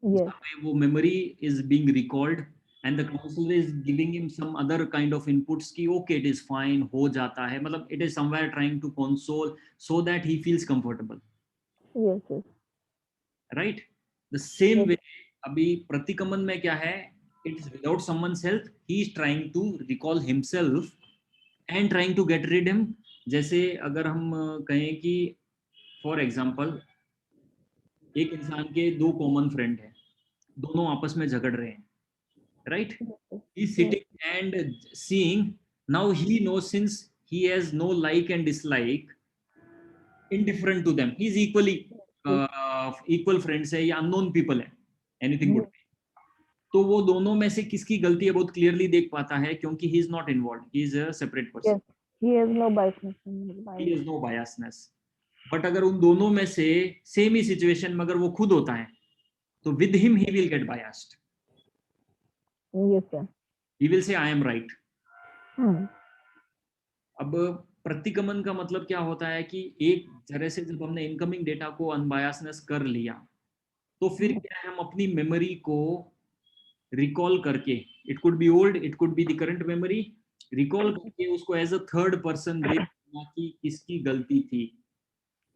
यस जहाँ पे वो memory is being recalled and the counsellor is giving him some other kind of inputs कि ओके इट इज फाइन, हो जाता है, मतलब it is somewhere trying to console so that he feels comfortable, yes yes right? The same yes way अभी प्रतिकमन में क्या है, it is without someone's help, he is trying to recall himself and trying to get rid him. जैसे अगर हम कहें कि फॉर एग्जाम्पल एक इंसान के दो कॉमन फ्रेंड हैं, दोनों आपस में झगड़ रहे हैं, right? He sitting and seeing, now he know since he has no like and dislike indifferent to them, he is equally equal friends है या अननोन पीपल है, एनीथिंग गुड, तो वो दोनों में से किसकी गलती है बहुत क्लियरली देख पाता है क्योंकि he is not involve, he is a separate person, yes he has no biasness he is no biasness. But अगर उन दोनों में से सेम ही सिचुएशन में अगर वो खुद होता है तो with him he will get biased, yes sir. He will say I am right. अब प्रतिगमन का मतलब क्या होता है कि एक तरह से जब हमने इनकमिंग डेटा को अनबायसनेस कर लिया तो फिर क्या है, हम अपनी मेमोरी को रिकॉल करके, it could be old, it could be the current memory, recall करके उसको एज अ थर्ड पर्सन देखना कि किसकी गलती थी।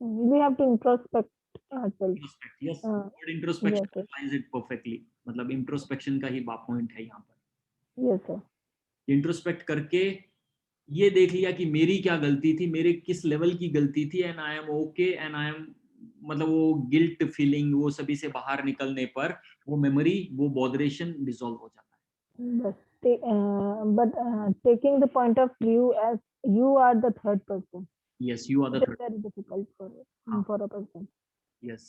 We have to introspect ourselves. Introspect, yes, Uh, word yes, introspection sir. Defines it perfectly, मतलब introspection का ही बात पॉइंट है यहाँ पर। Yes, sir. इंट्रोस्पेक्ट करके ये देख लिया कि मेरी क्या गलती थी, मेरे किस लेवल की गलती थी, and I am okay and I am, मतलब वो गिल्ट फीलिंग वो सभी से बाहर निकलने पर वो मेमोरी वो बॉदरेशन डिसॉल्व हो जाता है। But taking the point of view as you are the third person, yes, you are the it is third. very difficult हाँ, for a person. यस,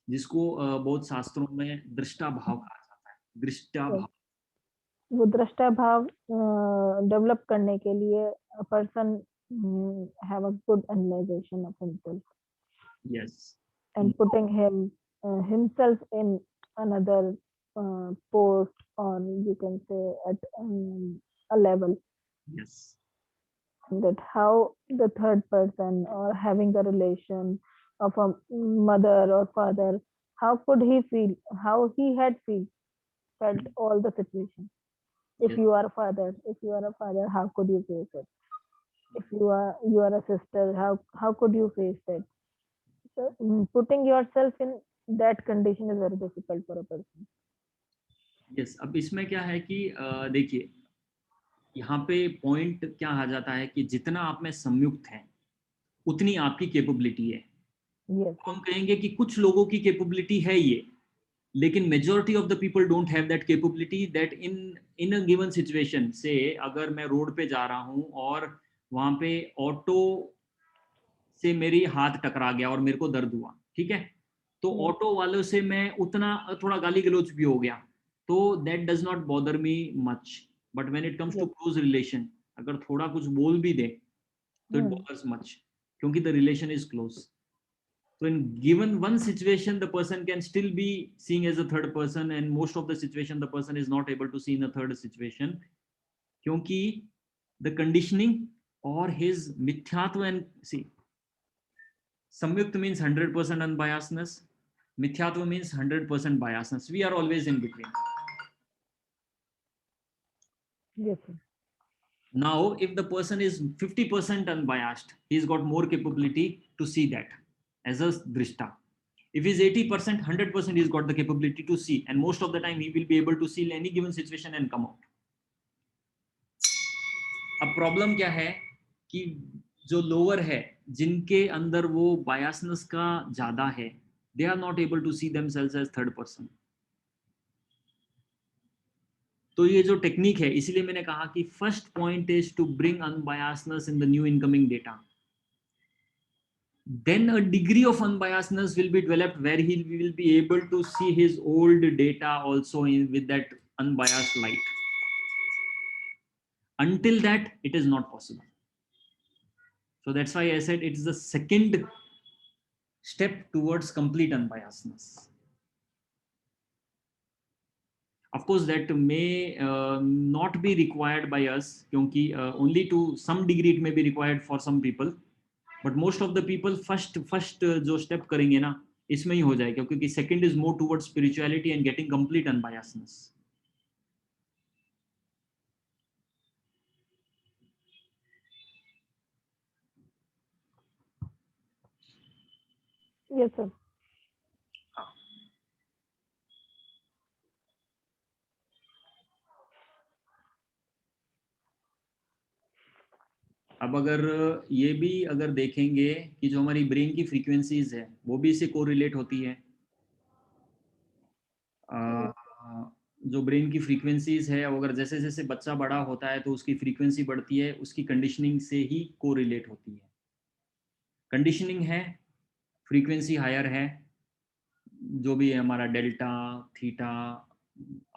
जिसको बहुत शास्त्रों में दृष्टा भाव कहा जाता है, दृष्टा Yes. भाव। वो दृष्टा भाव डेवलप करने के लिए a person have a good analyzation of himself yes, and putting himself in another post, or you can say at a level, yes, that how the third person or having the relation of a mother or father, how could he feel, how he had felt all the situation. If yes, you are a father, how could you face it? If you are a sister, how could you face it? So putting yourself in that condition is very difficult for a person. Yes. अब इसमें क्या है कि देखिए यहाँ पे point क्या आ जाता है कि जितना आप में संयुक्त है उतनी आपकी कैपेबिलिटी है। Yes, हम कहेंगे कि कुछ लोगों की कैपेबिलिटी है ये, लेकिन majority of the people don't have that capability, that in a given situation से अगर मैं रोड पे जा रहा हूँ और वहां पे ऑटो से मेरी हाथ टकरा गया और मेरे को दर्द हुआ, ठीक है, तो ऑटो वालों से मैं उतना थोड़ा गाली गलौज भी हो गया तो that does not bother me much, but when it comes to yes, close relation अगर थोड़ा कुछ बोल भी दे तो इट बॉदर्स मच क्योंकि the relation is close. So in given one situation, the person can still be seeing as a third person, and most of the situation, the person is not able to see in a third situation, क्योंकि the conditioning or his मिथ्यात्व and see, samyukt means 100% unbiasedness, mithyatva means 100% biasness. We are always in between. yes, Now, if the person is 50% unbiased, he's got more capability to see that as a drishta. If he's 80%, 100%, he's got the capability to see, and most of the time he will be able to see any given situation and come out. अब problem क्या है कि जो lower है, जिनके अंदर वो biasness का ज्यादा है, they are not able to see themselves as third person. तो ये जो टेक्निक है, इसीलिए मैंने कहा कि first point is to bring unbiasness in the new incoming data, then a degree of unbiasedness will be developed where he will be able to see his old data also with that unbiased light. Until that, it is not possible. So that's why I said it's the second step towards complete unbiasedness. Of course, that may not be required by us, क्योंकि only to some degree it may be required for some people, but most of the people first जो step करेंगे ना, इसमें ही हो जाएगा, क्योंकि second is more towards spirituality and getting complete unbiasedness. Yes, sir. अब अगर ये भी अगर देखेंगे कि जो हमारी ब्रेन की फ्रीक्वेंसीज है वो भी इससे कोरिलेट होती है। जो ब्रेन की फ्रीक्वेंसीज है, अगर जैसे जैसे बच्चा बड़ा होता है तो उसकी फ्रीक्वेंसी बढ़ती है, उसकी कंडीशनिंग से ही कोरिलेट होती है। कंडीशनिंग है, फ्रीक्वेंसी हायर है, जो भी है हमारा डेल्टा, थीटा,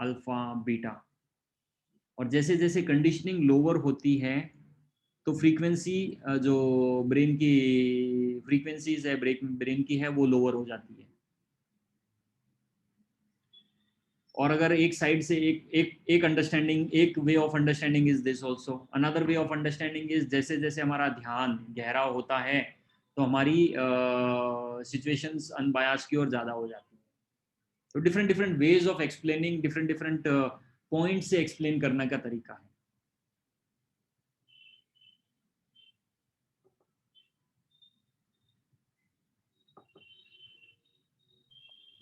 अल्फा, बीटा, और जैसे जैसे कंडीशनिंग लोअर होती है तो फ्रीक्वेंसी, जो ब्रेन की फ्रीक्वेंसीज है ब्रेन की है वो लोअर हो जाती है। और अगर एक साइड से एक अंडरस्टैंडिंग, एक way of understanding is this also, another way of understanding is जैसे जैसे हमारा ध्यान गहरा होता है तो हमारी सिचुएशंस अनबायस की ओर ज्यादा हो जाती है। तो different different ways of explaining, different different point से एक्सप्लेन करने का तरीका है।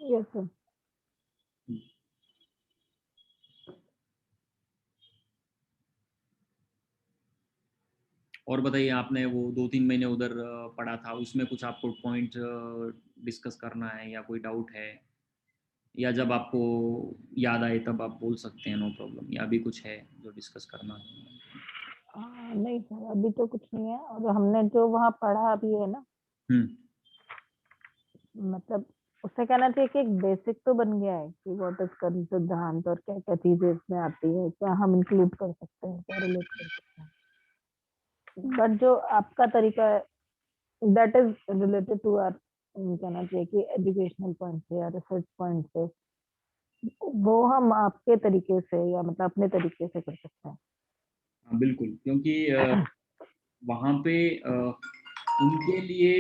Yes, sir. और बताइए, आपने वो 2-3 महीने उधर पढ़ा था, उसमें कुछ आपको पॉइंट डिस्कस करना है या कोई डाउट है, या जब आपको याद आए तब आप बोल सकते हैं, नो प्रॉब्लम, या भी कुछ है जो डिस्कस करना है? नहीं सर, अभी तो कुछ नहीं है। और हमने जो वहाँ पढ़ा भी है ना, मतलब उससे कहना चाहिए कि एक बेसिक तो बन गया है कि व्हाट इज कर्म सिद्धांत और क्या क्या चीजें इसमें आती है, क्या हम इंक्लूड कर सकते हैं, क्या रिलेट कर सकते हैं। बट जो आपका तरीका है that is related to are, कहना चाहिए कि एजुकेशनल पॉइंट से या रिसर्च पॉइंट से, वो हम आपके तरीके से या मतलब अपने तरीके से कर सकते हैं। हाँ, बिल्कुल, क्योंकि वहाँ पे उनके लिए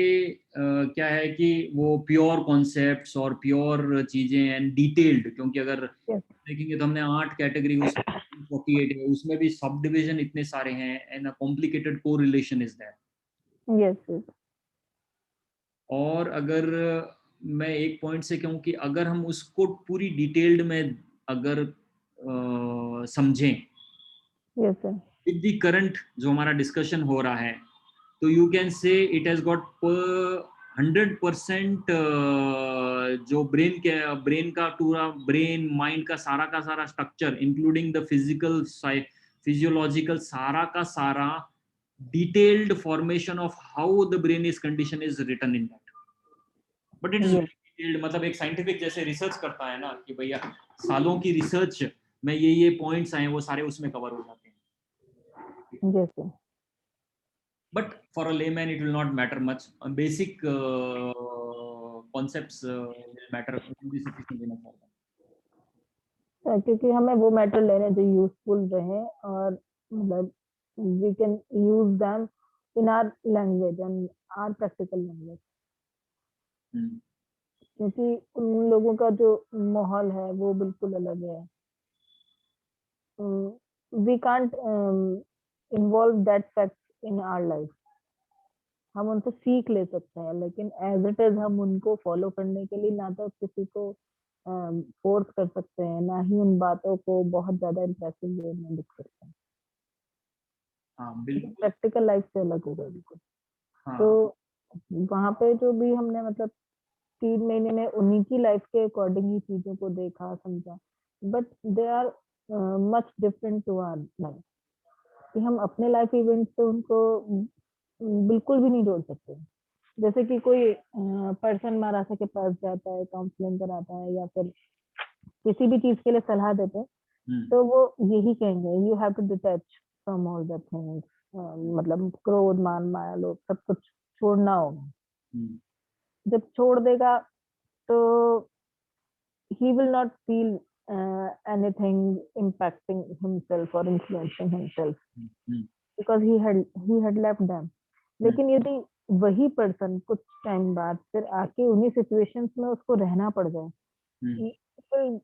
क्या है कि वो प्योर कॉन्सेप्ट्स और प्योर चीजें एंड डिटेल्ड, क्योंकि अगर यस देखेंगे तो हमने 8 कैटेगरी, उसमें 48 है, उसमें भी सब डिविजन इतने सारे हैं and a complicated correlation is that. Yes yes और अगर मैं एक पॉइंट से कहूँ कि अगर हम उसको पूरी डिटेल्ड में अगर समझें yes sir with the current जो हमारा डिस्कशन हो रहा है, तो you can say it has got 100% जो ब्रेन का पूरा ब्रेन माइंड का सारा structure including the physical physiological, सारा का सारा detailed formation of how the brain is condition is written in that. But it is yes detailed, मतलब एक साइंटिफिक जैसे रिसर्च करता है ना कि भैया सालों की रिसर्च में ये पॉइंट्स आए, वो सारे उसमें कवर हो जाते हैं। Yes sir. But for a layman, it will not matter much. Basic concepts will matter, will be sufficient enough for them. क्योंकि हमें वो मैटर लेने जो यूजफुल रहे और मतलब we can use them in our language and our practical language, क्योंकि उन लोगों का जो माहौल है वो बिल्कुल अलग है। We can't involve that fact in our life. हम उनसे सीख ले सकते हैं लेकिन एज इट इज हम उनको फॉलो करने के लिए ना तो किसी को फोर्स कर सकते हैं, ना ही उन बातों को बहुत ज्यादा इंप्रेसिव वे में लिख सकते हैं। हाँ बिल्कुल। प्रैक्टिकल लाइफ से अलग होगा बिल्कुल। हाँ तो वहां पे जो भी हमने मतलब 3 महीने में उन्हीं की लाइफ के अकॉर्डिंग ही चीजों को देखा समझा, but they are much different to our life, कि हम अपने लाइफ इवेंट से उनको बिल्कुल भी नहीं जोड़ सकते। जैसे कि कोई पर्सन महाराजा के पास जाता है, काउंसलिंग कराता है या फिर किसी भी चीज के लिए सलाह देते हैं, तो वो यही कहेंगे, you have to detach from all the things, मतलब क्रोध मान माया लोभ सब कुछ छोड़ना होगा। जब छोड़ देगा तो he will not feel anything impacting himself or influencing himself because he had left them. लेकिन यदि वही पर्सन कुछ टाइम बाद फिर आके उन्हीं सिचुएशंस में उसको रहना पड़ जाए, he will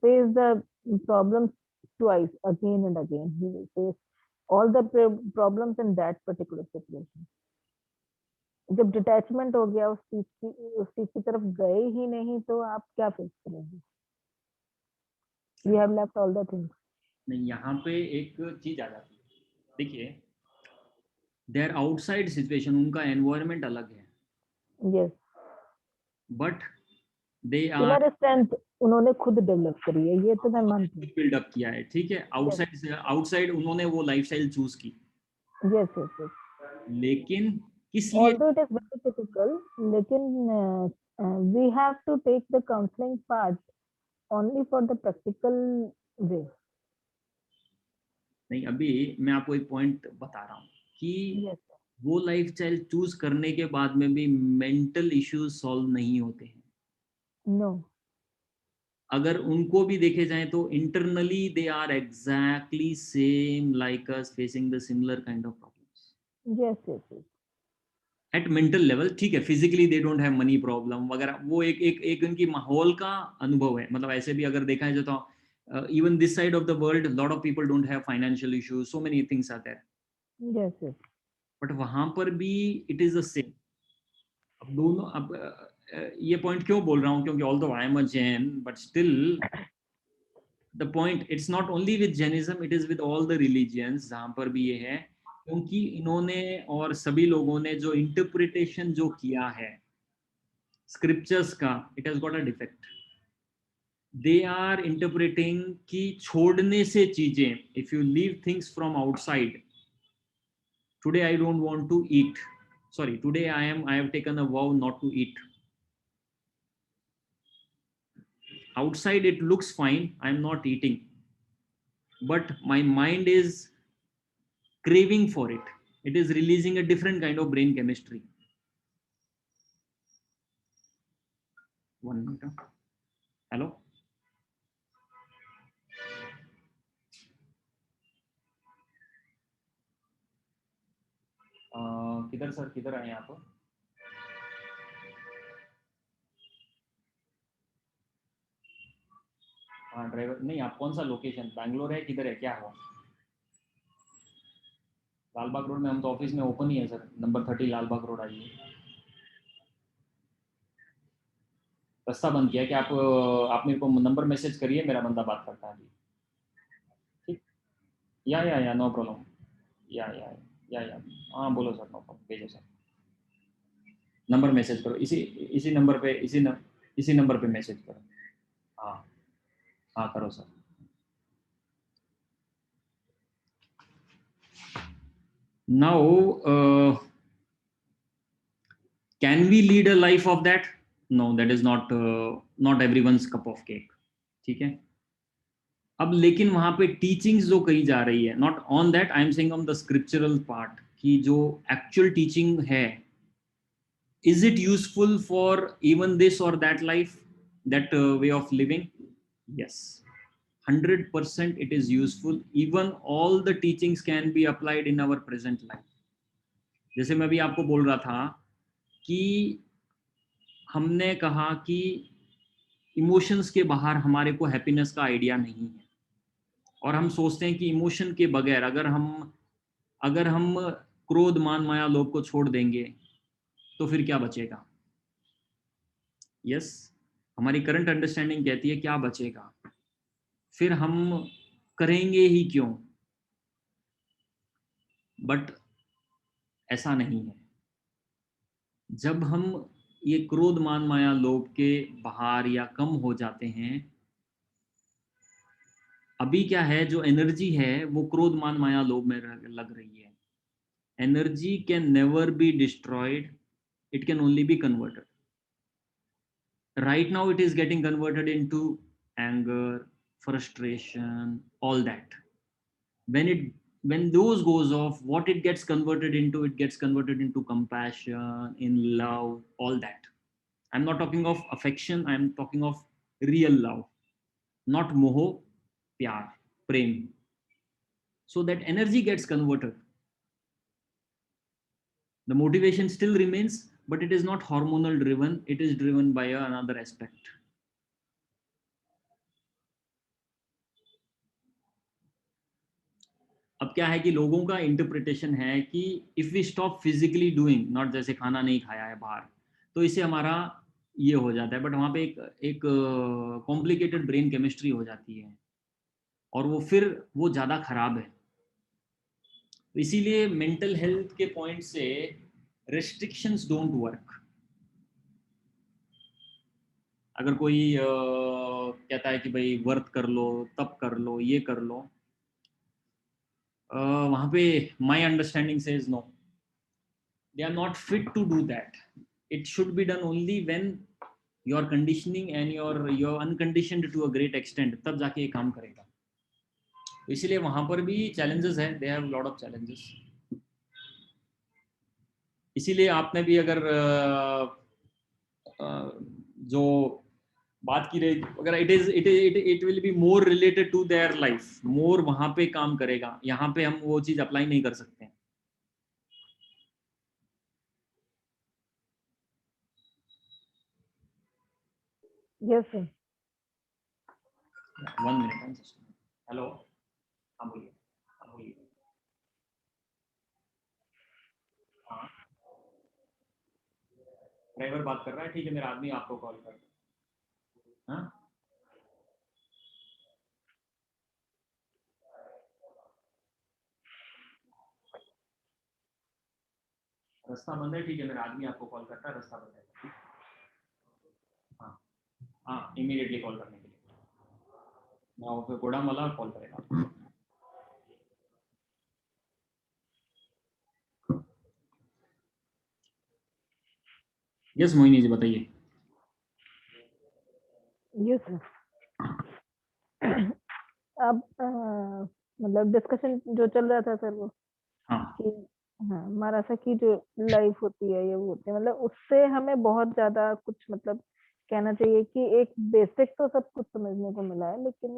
face the problems twice again and again. He will face all the problems in that particular situation. जब डिटैचमेंट हो गया उस चीज की तरफ गए ही नहीं, तो आप क्या फेस करेंगे? You have left all the things. नहीं, यहाँ पे एक चीज आ जाती है, देखिए देयर आउटसाइड सिचुएशन, उनका एनवायरनमेंट अलग है, yes, but they are inner strength उन्होंने खुद डेवलप करी है, ये तो मैं मानती हूँ। बिल्डअप किया है, ठीक है। यस आउटसाइड उन्होंने वो लाइफस्टाइल चूज की, यस यस यस, लेकिन किस लिए? Although it is very difficult, लेकिन we have to take the counselling part only for the practical way. नहीं, अभी मैं आपको एक पॉइंट बता रहा हूँ कि यस, वो लाइफस्टाइल चूज करने के बाद में भी मेंटल इश्यूज सॉल्व नहीं होते हैं। नो, अगर उनको भी देखे जाए तो internally they are exactly same like us, facing the similar kind of problems yes yes yes, at mental level, ठीक है। Physically they don't have money problem वगैरह, वो एक उनकी माहौल का अनुभव है। मतलब ऐसे भी अगर देखा जाए तो even this side of the world lot of people don't have financial issues, so many things are there, yes yes, but वहां पर भी इट इज द सेम। अब दोनों, अब ये पॉइंट क्यों बोल रहा हूँ, क्योंकि although I am a Jain, but still the point it's not only with Jainism, it is with all the religions, जहां पर भी ये है। क्योंकि इन्होंने और सभी लोगों ने जो इंटरप्रिटेशन जो किया है स्क्रिप्चर्स का, it has got a defect. They are interpreting कि छोड़ने से चीजें, if you leave things from outside, today I don't want to eat, sorry, today I have taken a vow not to eat. Outside it looks fine, I'm not eating, but my mind is craving for it. It is releasing a different kind of brain chemistry. One minute. Hello. किधर sir, किधर आए आप? हाँ driver नहीं, आप कौन सा location, Bangalore है किधर है, क्या हुआ? लालबाग रोड में, हम तो ऑफिस में ओपन ही है सर, नंबर 30 लालबाग रोड आइए। रास्ता बंद किया कि आप मेरे को नंबर मैसेज करिए, मेरा बंदा बात करता है अभी, ठीक। या नो प्रॉब्लम, या हाँ बोलो सर, नो प्रॉब्लम, भेजो सर, नंबर मैसेज करो, इसी नंबर पे, इसी नंबर पे मैसेज करो। हाँ हाँ करो sir. Now can we lead a life of that? No, that is not everyone's cup of cake, ठीक है। अब लेकिन वहां पे टीचिंग्स जो कही जा रही है, not on that, I am saying on the scriptural part, की जो एक्चुअल टीचिंग है, is it useful for even this or that life, that way of living? Yes, 100% it is useful. Even all the teachings can be applied in our present life. जैसे मैं अभी आपको बोल रहा था कि हमने कहा कि इमोशंस के बाहर हमारे को हैप्पीनेस का आइडिया नहीं है, और हम सोचते हैं कि इमोशन के बगैर अगर हम क्रोध मान माया लोभ को छोड़ देंगे तो फिर क्या बचेगा? यस, हमारी करंट अंडरस्टैंडिंग कहती है क्या बचेगा, फिर हम करेंगे ही क्यों? बट ऐसा नहीं है। जब हम ये क्रोध मान माया लोभ के बाहर या कम हो जाते हैं, अभी क्या है, जो एनर्जी है वो क्रोध मान माया लोभ में लग रही है। Energy can never be destroyed, it can only be converted. Right now it is getting converted into anger, frustration, all that. When those goes off, what it gets converted into, it gets converted into compassion, in love, all that. I'm not talking of affection, I'm talking of real love, not moho, pyar, prem. So that energy gets converted. The motivation still remains, but it is not hormonal driven, it is driven by another aspect. अब क्या है कि लोगों का interpretation है कि if we stop physically doing, not जैसे खाना नहीं खाया है बाहर, तो इससे हमारा ये हो जाता है, बट वहाँ पे एक कॉम्प्लिकेटेड ब्रेन केमिस्ट्री हो जाती है और वो फिर वो ज़्यादा खराब है। तो इसीलिए मेंटल हेल्थ के पॉइंट से रेस्ट्रिक्शंस डोंट वर्क। अगर कोई कहता है कि भाई वर्क कर लो, तब कर लो, ये कर लो, वहाँ पे my understanding says no, they are not fit to do that. It should be done only when your conditioning and your unconditioned to a great extent, तब जाके ये काम करेगा। तो इसीलिए वहां पर भी चैलेंजेस हैं, they have lot of challenges. इसीलिए आपने भी अगर जो बात की रही, अगर it will be more related to their life, more वहां पे काम करेगा, यहाँ पे हम वो चीज अप्लाई नहीं कर सकते हैं। Yes, sir. 1 minute। हेलो, हाँ बोलिए, हाँ बोलिए। हाँ, ड्राइवर बात कर रहा है, ठीक है, मेरा आदमी आपको कॉल कर रहा है। हाँ, रास्ता बंद है, ठीक है, मेरा आदमी आपको कॉल करता है, रास्ता बंद है। हाँ हाँ, इमीडिएटली कॉल करने के लिए मैं फिर गोडाम वाला कॉल करेगा। यस मोहिनी जी बताइए। Yes, sir. अब मतलब डिस्कशन जो चल रहा था सर वो हाँ कि हाँ हमारा सा की जो लाइफ होती है ये वो होती है, मतलब उससे हमें बहुत ज्यादा कुछ मतलब कहना चाहिए कि एक बेसिक तो सब कुछ समझने को मिला है, लेकिन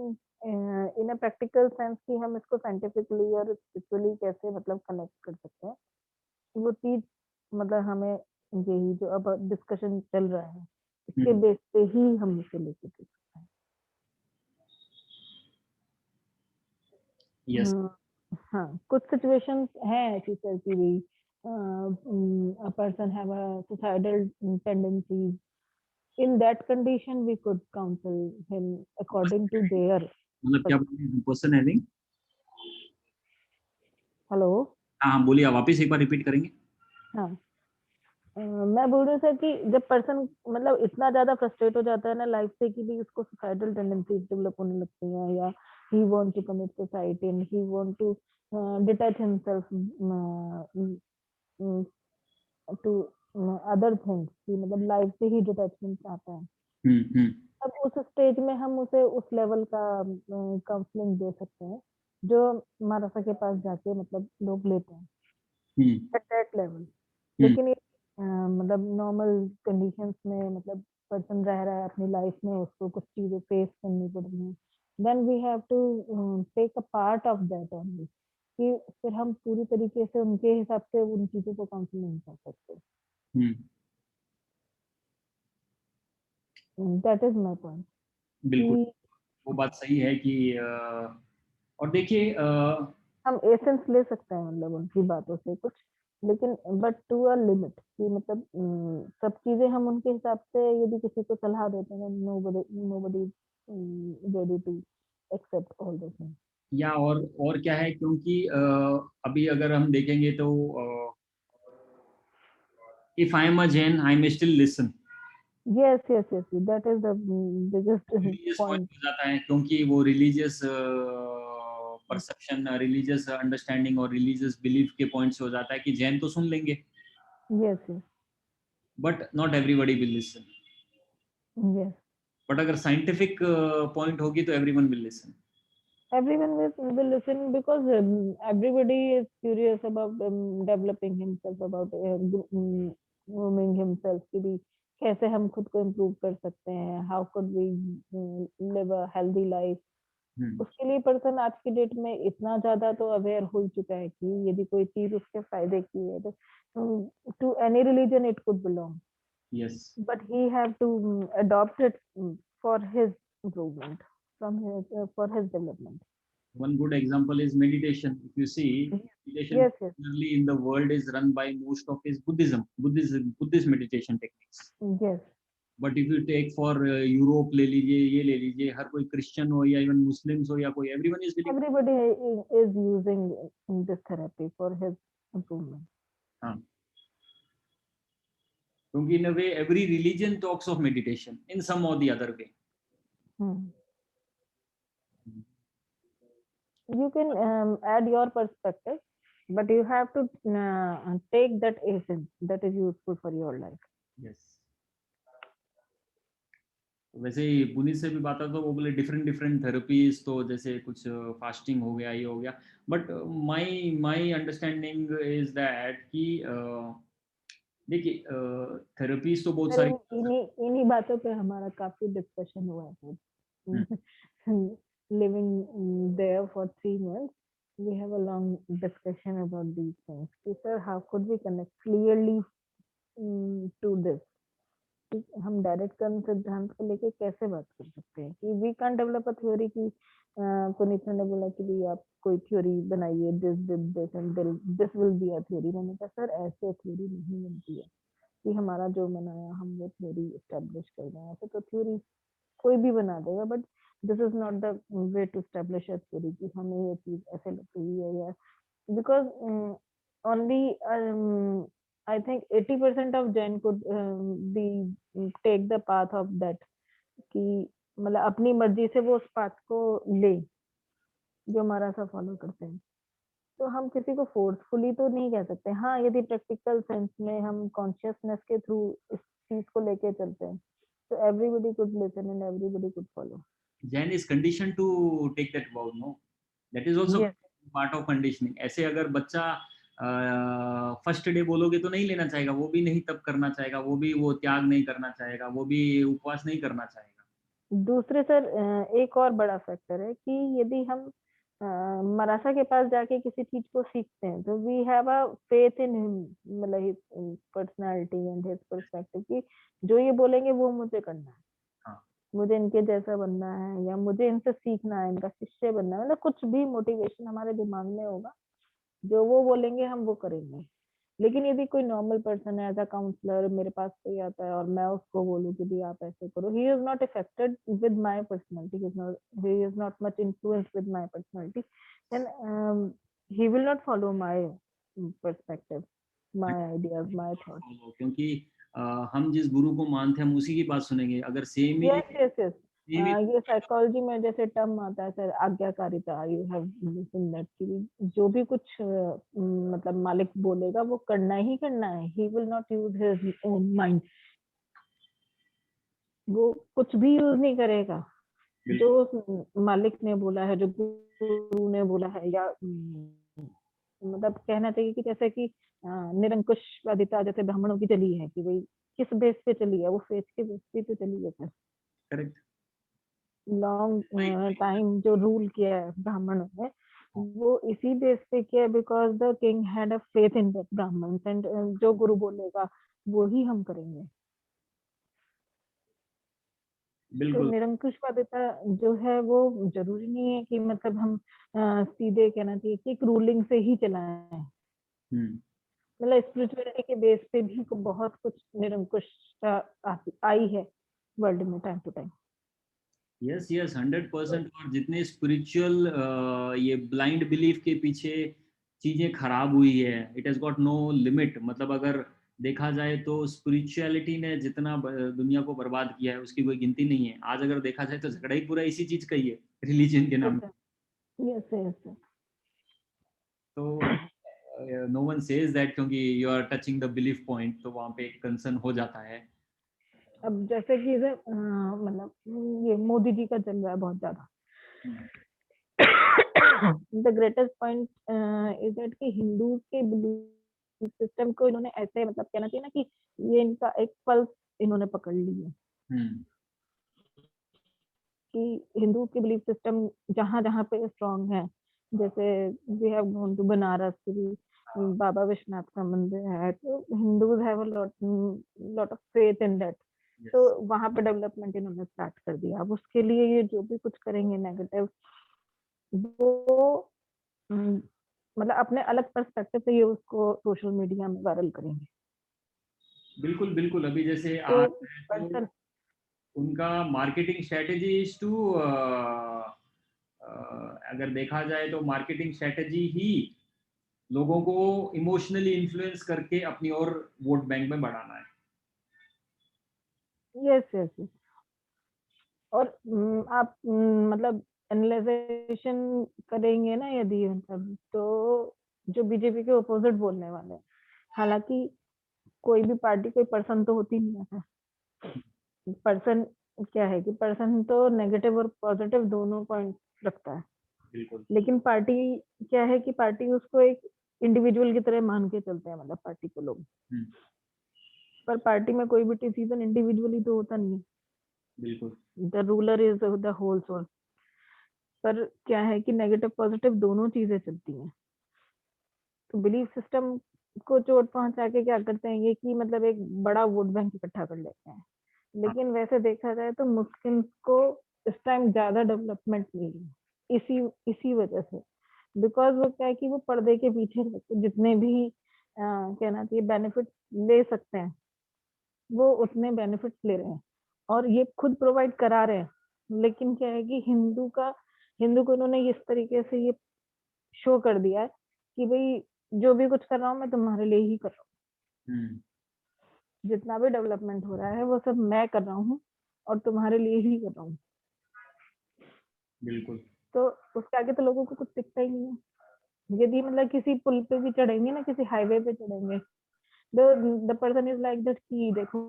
इन अ प्रैक्टिकल सेंस कि हम इसको साइंटिफिकली और स्पिरिचुअली कैसे मतलब कनेक्ट कर सकते हैं, वो चीज मतलब हमें यही जो अब डिस्कशन चल रहा है इसके बेस पे ही हम इसे लेके चल सकते हैं। यस हाँ, कुछ सिचुएशंस हैं ऐसी सर की भी a person have a suicidal tendencies. In that condition, we could counsel him according to their. मतलब क्या बोलिए, क्वेश्चन है नहीं। हेलो। हाँ हाँ बोलिए, आप वापस एक बार रिपीट करेंगे। हाँ, मैं बोल रही हूँ सर कि जब पर्सन मतलब इतना ज्यादा फ्रस्ट्रेट हो जाता है ना लाइफ से कि भी उसको सुसाइडल टेंडेंसीज डेवलप होने लगती हैं, या he want to commit suicide and he want to detach himself to other things, कि मतलब लाइफ से ही डिटैचमेंट आता है। हम्म। अब उस स्टेज में हम उसे उस लेवल का काउंसलिंग दे सकते हैं जो मानसा के पास जाके मतलब लोग लेते हैं एट दैट लेवल। लेकिन ये मतलब नॉर्मल कंडीशंस में मतलब पर्सन रह रहा है अपनी लाइफ में, उसको कुछ चीजें फेस करनी पड़ रही हैं, then we have to take a part of that only, कि फिर हम पूरी तरीके से उनके हिसाब से उन चीजों को काउंसिल नहीं कर सकते। दैट इज माय पॉइंट बिल्कुल, कि वो बात सही है कि और देखिए हम एसेंस ले सकते हैं मतलब उनकी बातों से कुछ, लेकिन बट टू अ लिमिट, कि मतलब सब चीजें हम उनके हिसाब से यदि किसी को सलाह देते हैं, nobody ready to accept all the things. या और क्या है, क्योंकि अभी अगर हम देखेंगे तो If I am a Jain, I may still listen. Yes, that is the biggest religious point point. हो जाता है क्योंकि वो रिलीजियस परसेप्शन, रिलीजियस अंडरस्टैंडिंग और रिलीजियस बिलीफ के पॉइंट्स हो जाता है कि जैन तो सुन लेंगे, Yes, but not everybody will listen. yes. But अगर साइंटिफिक पॉइंट होगी तो everyone will listen. Everyone will listen because everybody is curious about developing himself, about grooming himself कि भी कैसे हम खुद को improve कर सकते हैं, how could we live a healthy life. उसके लिए पर्सन आज की डेट में इतना ज्यादा तो अवेयर हो चुका है कि यदि कोई चीज उसके फायदे की है तो to any religion it could belong, Yes. but he have to adopt it for his improvement, from his for his development. One good example is meditation. If you see, meditation Yes, particularly in the world is run by most of is Buddhist meditation techniques. yes. But if you take for Europe ले लीजिए, ये ले लीजिए, हर कोई Christian हो या even Muslims हो या कोई, everyone is willing. Everybody is using this therapy for his improvement. हाँ, क्योंकि in a way every religion talks of meditation in some or the other way. You can add your perspective, but you have to take that essence that is useful for your life. Yes. वैसे ही पुनीत से भी बात तो वो बोले different therapies, तो जैसे कुछ फास्टिंग हो गया, ये हो गया, but my understanding is that कि देखिए थेरेपीज तो बहुत सारी. इन्हीं बातों पे हमारा काफी डिस्कशन हुआ है. Living there for 3 months, we have a long discussion about these things. Sir, how could we connect clearly to this? हम डायरेक्ट कर्म सिद्धांत को लेके कैसे बात कर सकते हैं कि we can develop a theory की पुनीत ने बोला कि भाई आप कोई थ्योरी बनाइए, this and this will be a theory. मैंने कहा सर ऐसे थ्योरी नहीं बनती है कि हमारा जो बनाया हम वो थ्योरी एस्टेब्लिश कर दें. ऐसे तो थ्योरी कोई भी बना देगा, but this is not the way to establish a theory कि हमें ये चीज ऐसे लग रही है या because only I think 80% of Jain could be take the path of that कि मतलब अपनी मर्जी से वो उस पाथ को ले जो हमारा सा फॉलो करते हैं. तो हम किसी को फोर्सफुली तो नहीं कह सकते. हाँ, यदि प्रैक्टिकल सेंस में हम कॉन्शियसनेस के थ्रू इस चीज को लेके चलते हैं तो everybody could listen and everybody could follow. Jain is conditioned to take that vow, no? That is also Yes. part of conditioning. ऐसे अगर बच्चा फर्स्ट डे बोलोगे तो नहीं लेना चाहेगा, वो भी नहीं तब करना चाहेगा, वो भी वो त्याग नहीं करना चाहेगा, वो भी उपवास नहीं करना चाहेगा. दूसरे सर एक और बड़ा फैक्टर है कि यदि हम मराठा के पास जाके किसी चीज को सीखते हैं तो we have a faith in him, मतलब his personality and his perspective कि जो ये बोलेंगे वो मुझे करना है. हाँ. मुझे इनके जैसा बनना है या मुझे इनसे सीखना है, इनका शिष्य बनना है. मतलब कुछ भी मोटिवेशन हमारे दिमाग में होगा, जो वो बोलेंगे हम वो करेंगे. लेकिन यदि कोई नॉर्मल पर्सन है एज अ काउंसलर मेरे पास कोई आता है और मैं उसको बोलूं कि भी आप ऐसे करो, he is not affected with my personality, he is not much influenced with my personality, then he will not follow my perspective, my ideas, my thoughts. क्योंकि हम जिस गुरु को मानते हैं हम उसी की बात सुनेंगे. अगर सेम ही यस ये साइकोलॉजी में जैसे टर्म आता है सर आज्ञाकारिता, यू हैव लिसन दैट कि जो भी कुछ मतलब मालिक बोलेगा वो करना ही करना है. ही will not use his own mind, वो कुछ भी यूज नहीं करेगा. जो मालिक ने बोला है, जो गुरु ने बोला है, या मतलब कहना चाहिए कि जैसे कि निरंकुशवादिता जैसे ब्राह्मणों की चली है कि भाई किस बेस पे चली है, वो फेथ के बेस पे तो चली है सर. करेक्ट. लॉन्ग टाइम जो रूल किया है ब्राह्मणों ने वो इसी बेस पे किया because the king had a faith in the Brahmins and जो गुरु बोलेगा वो ही हम करेंगे. तो निरंकुशवादिता जो है वो जरूरी नहीं है कि मतलब हम सीधे कहना चाहिए कि एक रूलिंग से ही चलाएं. मतलब स्पिरिचुअलिटी के बेस पे भी बहुत कुछ निरंकुशता आई है वर्ल्ड में टाइम टू टाइम. यस 100%. और जितने स्पिरिचुअल ये ब्लाइंड बिलीफ के पीछे चीजें खराब हुई है, it has got no limit. मतलब अगर देखा जाए तो स्पिरिचुअलिटी ने जितना दुनिया को बर्बाद किया है उसकी कोई गिनती नहीं है। आज अगर देखा जाए तो झगड़ा ही पूरा इसी चीज का ही है, रिलीजन के नाम पे। Yes yes. तो नो वन सेज दैट, क्योंकि you are touching the belief point, तो वहां पे एक कंसर्न हो जाता है। अब जैसे कि मतलब ये मोदी जी का चल रहा है बहुत ज्यादा। The greatest point is that कि हिंदू के बिलीफ सिस्टम को इन्होंने ऐसे मतलब कहना चाहिए ना कि ये इनका एक पल्स इन्होंने पकड़ ली है कि हिंदू की बिलीफ सिस्टम जहाँ जहाँ पे स्ट्रांग है, जैसे we have gone to Banaras भी, बाबा विश्वनाथ का मंदिर है, तो Hindus have a lot of faith in that. तो वहां पे डेवलपमेंट इन्होंने स्टार्ट कर दिया। अब उसके लिए ये जो भी कुछ करेंगे नेगेटिव, वो मतलब अपने अलग पर्सपेक्टिव से ये उसको सोशल मीडिया में वायरल करेंगे। बिल्कुल बिल्कुल। अभी जैसे तो आज है तो पर्सन उनका मार्केटिंग स्ट्रेटेजी इज टू, अगर देखा जाए तो मार्केटिंग स्ट्रेटेजी ही लोगों को इमोशनली इन्फ्लुएंस करके अपनी ओर वोट बैंक में बढ़ाना है। Yes yes. और आप मतलब एनालाइजेशन करेंगे ना यदि, मतलब तो जो बीजेपी के अपोजिट बोलने वाले हैं, हालांकि कोई भी पार्टी कोई पर्सन तो होती नहीं है। पर्सन क्या है कि पर्सन तो नेगेटिव और पॉजिटिव दोनों पॉइंट रखता है, बिल्कुल। लेकिन पार्टी क्या है कि पार्टी उसको एक इंडिविजुअल की तरह मान के चलते हैं, मतलब पार्टी को लोग। पर पार्टी में कोई भी डिसीजन इंडिविजुअली तो होता नहीं है। बिल्कुल the ruler is the whole soul. पर क्या है कि नेगेटिव पॉजिटिव दोनों चीजें चलती हैं। तो बिलीफ सिस्टम को चोट पहुंचा के क्या करते हैं ये कि मतलब एक बड़ा वोट बैंक इकट्ठा कर लेते हैं। हाँ। लेकिन वैसे देखा जाए तो मुस्लिम्स को इस टाइम ज्यादा डेवलपमेंट मिली इसी इसी वजह से। बिकॉज वो क्या है कि वो पर्दे के पीछे रहते, जितने भी कहना चाहिए बेनिफिट ले सकते हैं वो उतने बेनिफिट ले रहे हैं और ये खुद प्रोवाइड करा रहे हैं। लेकिन क्या है कि हिंदू को इन्होंने इस तरीके से ये शो कर दिया है कि भाई जो भी कुछ कर रहा हूँ मैं तुम्हारे लिए ही कर रहा हम्म। हूँ, जितना भी डेवलपमेंट हो रहा है वो सब मैं कर रहा हूँ और तुम्हारे लिए ही कर रहा हूँ। बिल्कुल तो उसके आगे तो लोगों को कुछ दिखता ही नहीं है। यदि मतलब किसी पुल पे भी चढ़ेंगे ना, किसी हाईवे पे चढ़ेंगे, the person is like that कि देखो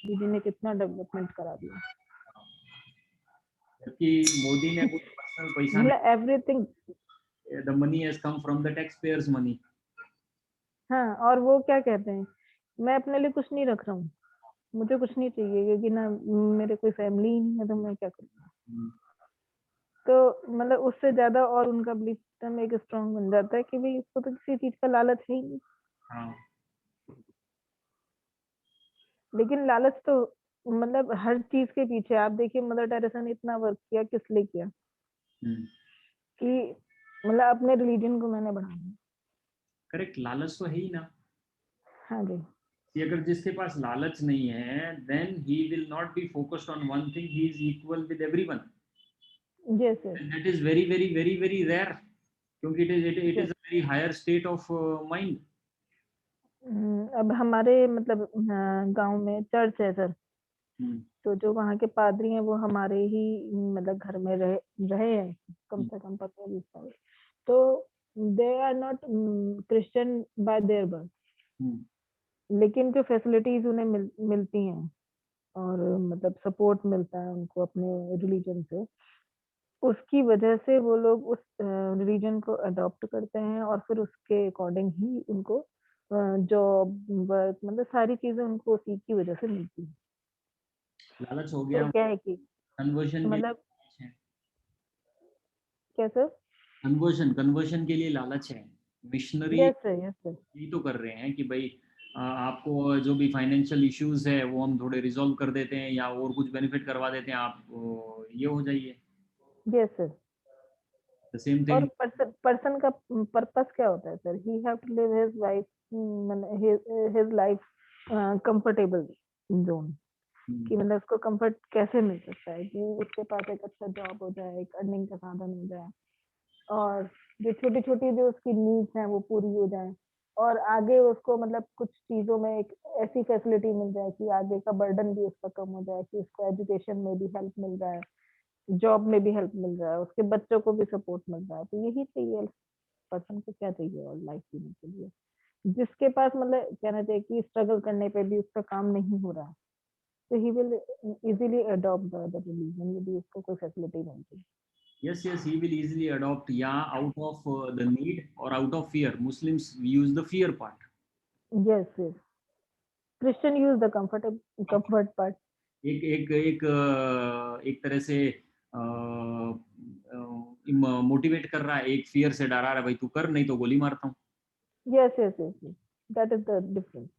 दीदी ने कितना डेवलपमेंट करा दिया। जबकि मोदी ने कुछ पर्सनल पैसा मतलब एवरीथिंग। नहीं, the money has come from the tax payers money. हाँ, और वो क्या कहते हैं, मैं अपने लिए कुछ नहीं रख रहा हूँ, मुझे कुछ नहीं चाहिए क्योंकि ना मेरे कोई फैमिली ही नहीं है, तो मैं क्या करूँगा। तो मतलब उससे ज्यादा और उनका बिलीफ सिस्टम एक स्ट्रांग बन जाता है कि भाई इसको तो किसी चीज का लालच है ही नहीं। हाँ। लेकिन लालच तो मतलब हर चीज के पीछे आप देखिए, मदर टेरेसा ने इतना वर्क किया किस लिए किया कि मतलब अपने रिलीजन को मैंने बढ़ाया। करेक्ट, लालच तो है ही ना। हाँ जी। कि अगर जिसके पास लालच नहीं है then he will not be focused on one thing, he is equal with everyone. Yes yes and that is very very very very rare, क्योंकि it is yes. A very higher state of mind. अब हमारे मतलब गांव में church है sir, तो जो वहाँ के पादरी हैं वो हमारे ही मतलब घर में रहे रहे हैं कम से कम 15-20 साल। तो they are not Christian by their birth, लेकिन जो फैसिलिटीज उन्हें मिलती हैं और मतलब सपोर्ट मिलता है उनको अपने रिलीजन से, उसकी वजह से वो लोग उस रिलीजन को अडॉप्ट करते हैं और फिर उसके अकॉर्डिंग ही उनको जॉब वर्क मतलब सारी चीजें उनको उसी की वजह से मिलती है। लालच हो तो गया। क्या है कि कन्वर्जन के मतलब लिए कैसे। कन्वर्जन के लिए लालच है। Missionary yes sir yes sir. यही तो कर रहे हैं कि भाई आपको जो भी फाइनेंशियल इश्यूज है वो हम थोड़े रिजॉल्व कर देते हैं या और कुछ बेनिफिट करवा देते हैं, आप ये हो जाइए। Yes sir. द सेम और थिंग। पर्सन का पर्पस क्या होता है sir, he have to live his life, his life comfortable zone, कि मतलब उसको कंफर्ट कैसे मिल सकता है कि उसके पास एक अच्छा जॉब हो जाए, एक अर्निंग का साधन हो जाए और जो छोटी छोटी जो उसकी नीड्स हैं वो पूरी हो जाए और आगे उसको मतलब कुछ चीजों में एक ऐसी फैसिलिटी मिल जाए कि आगे का बर्डन भी उसका कम हो जाए, कि उसको एजुकेशन में भी हेल्प मिल रहा है, जॉब में भी हेल्प मिल रहा है, उसके बच्चों को भी सपोर्ट मिल रहा है। तो यही चाहिए पर्सन को, क्या चाहिए और लाइफ जीने के लिए। जिसके पास मतलब कहना चाहिए कि स्ट्रगल करने पे भी उसका काम नहीं हो रहा है, तो he will easily adopt the other religion यदि उसको कोई फैसिलिटी मिलती Yes, yes, he will easily adopt, yeah, out of the need or out of fear. Muslims use the fear part. है। Yes yes, Christian use the comfort part. एक एक एक एक तरह से मोटिवेट कर रहा है, एक फियर से डरा रहा है, भाई तू कर नहीं तो गोली मारता हूँ. Yes yes yes, that is the difference.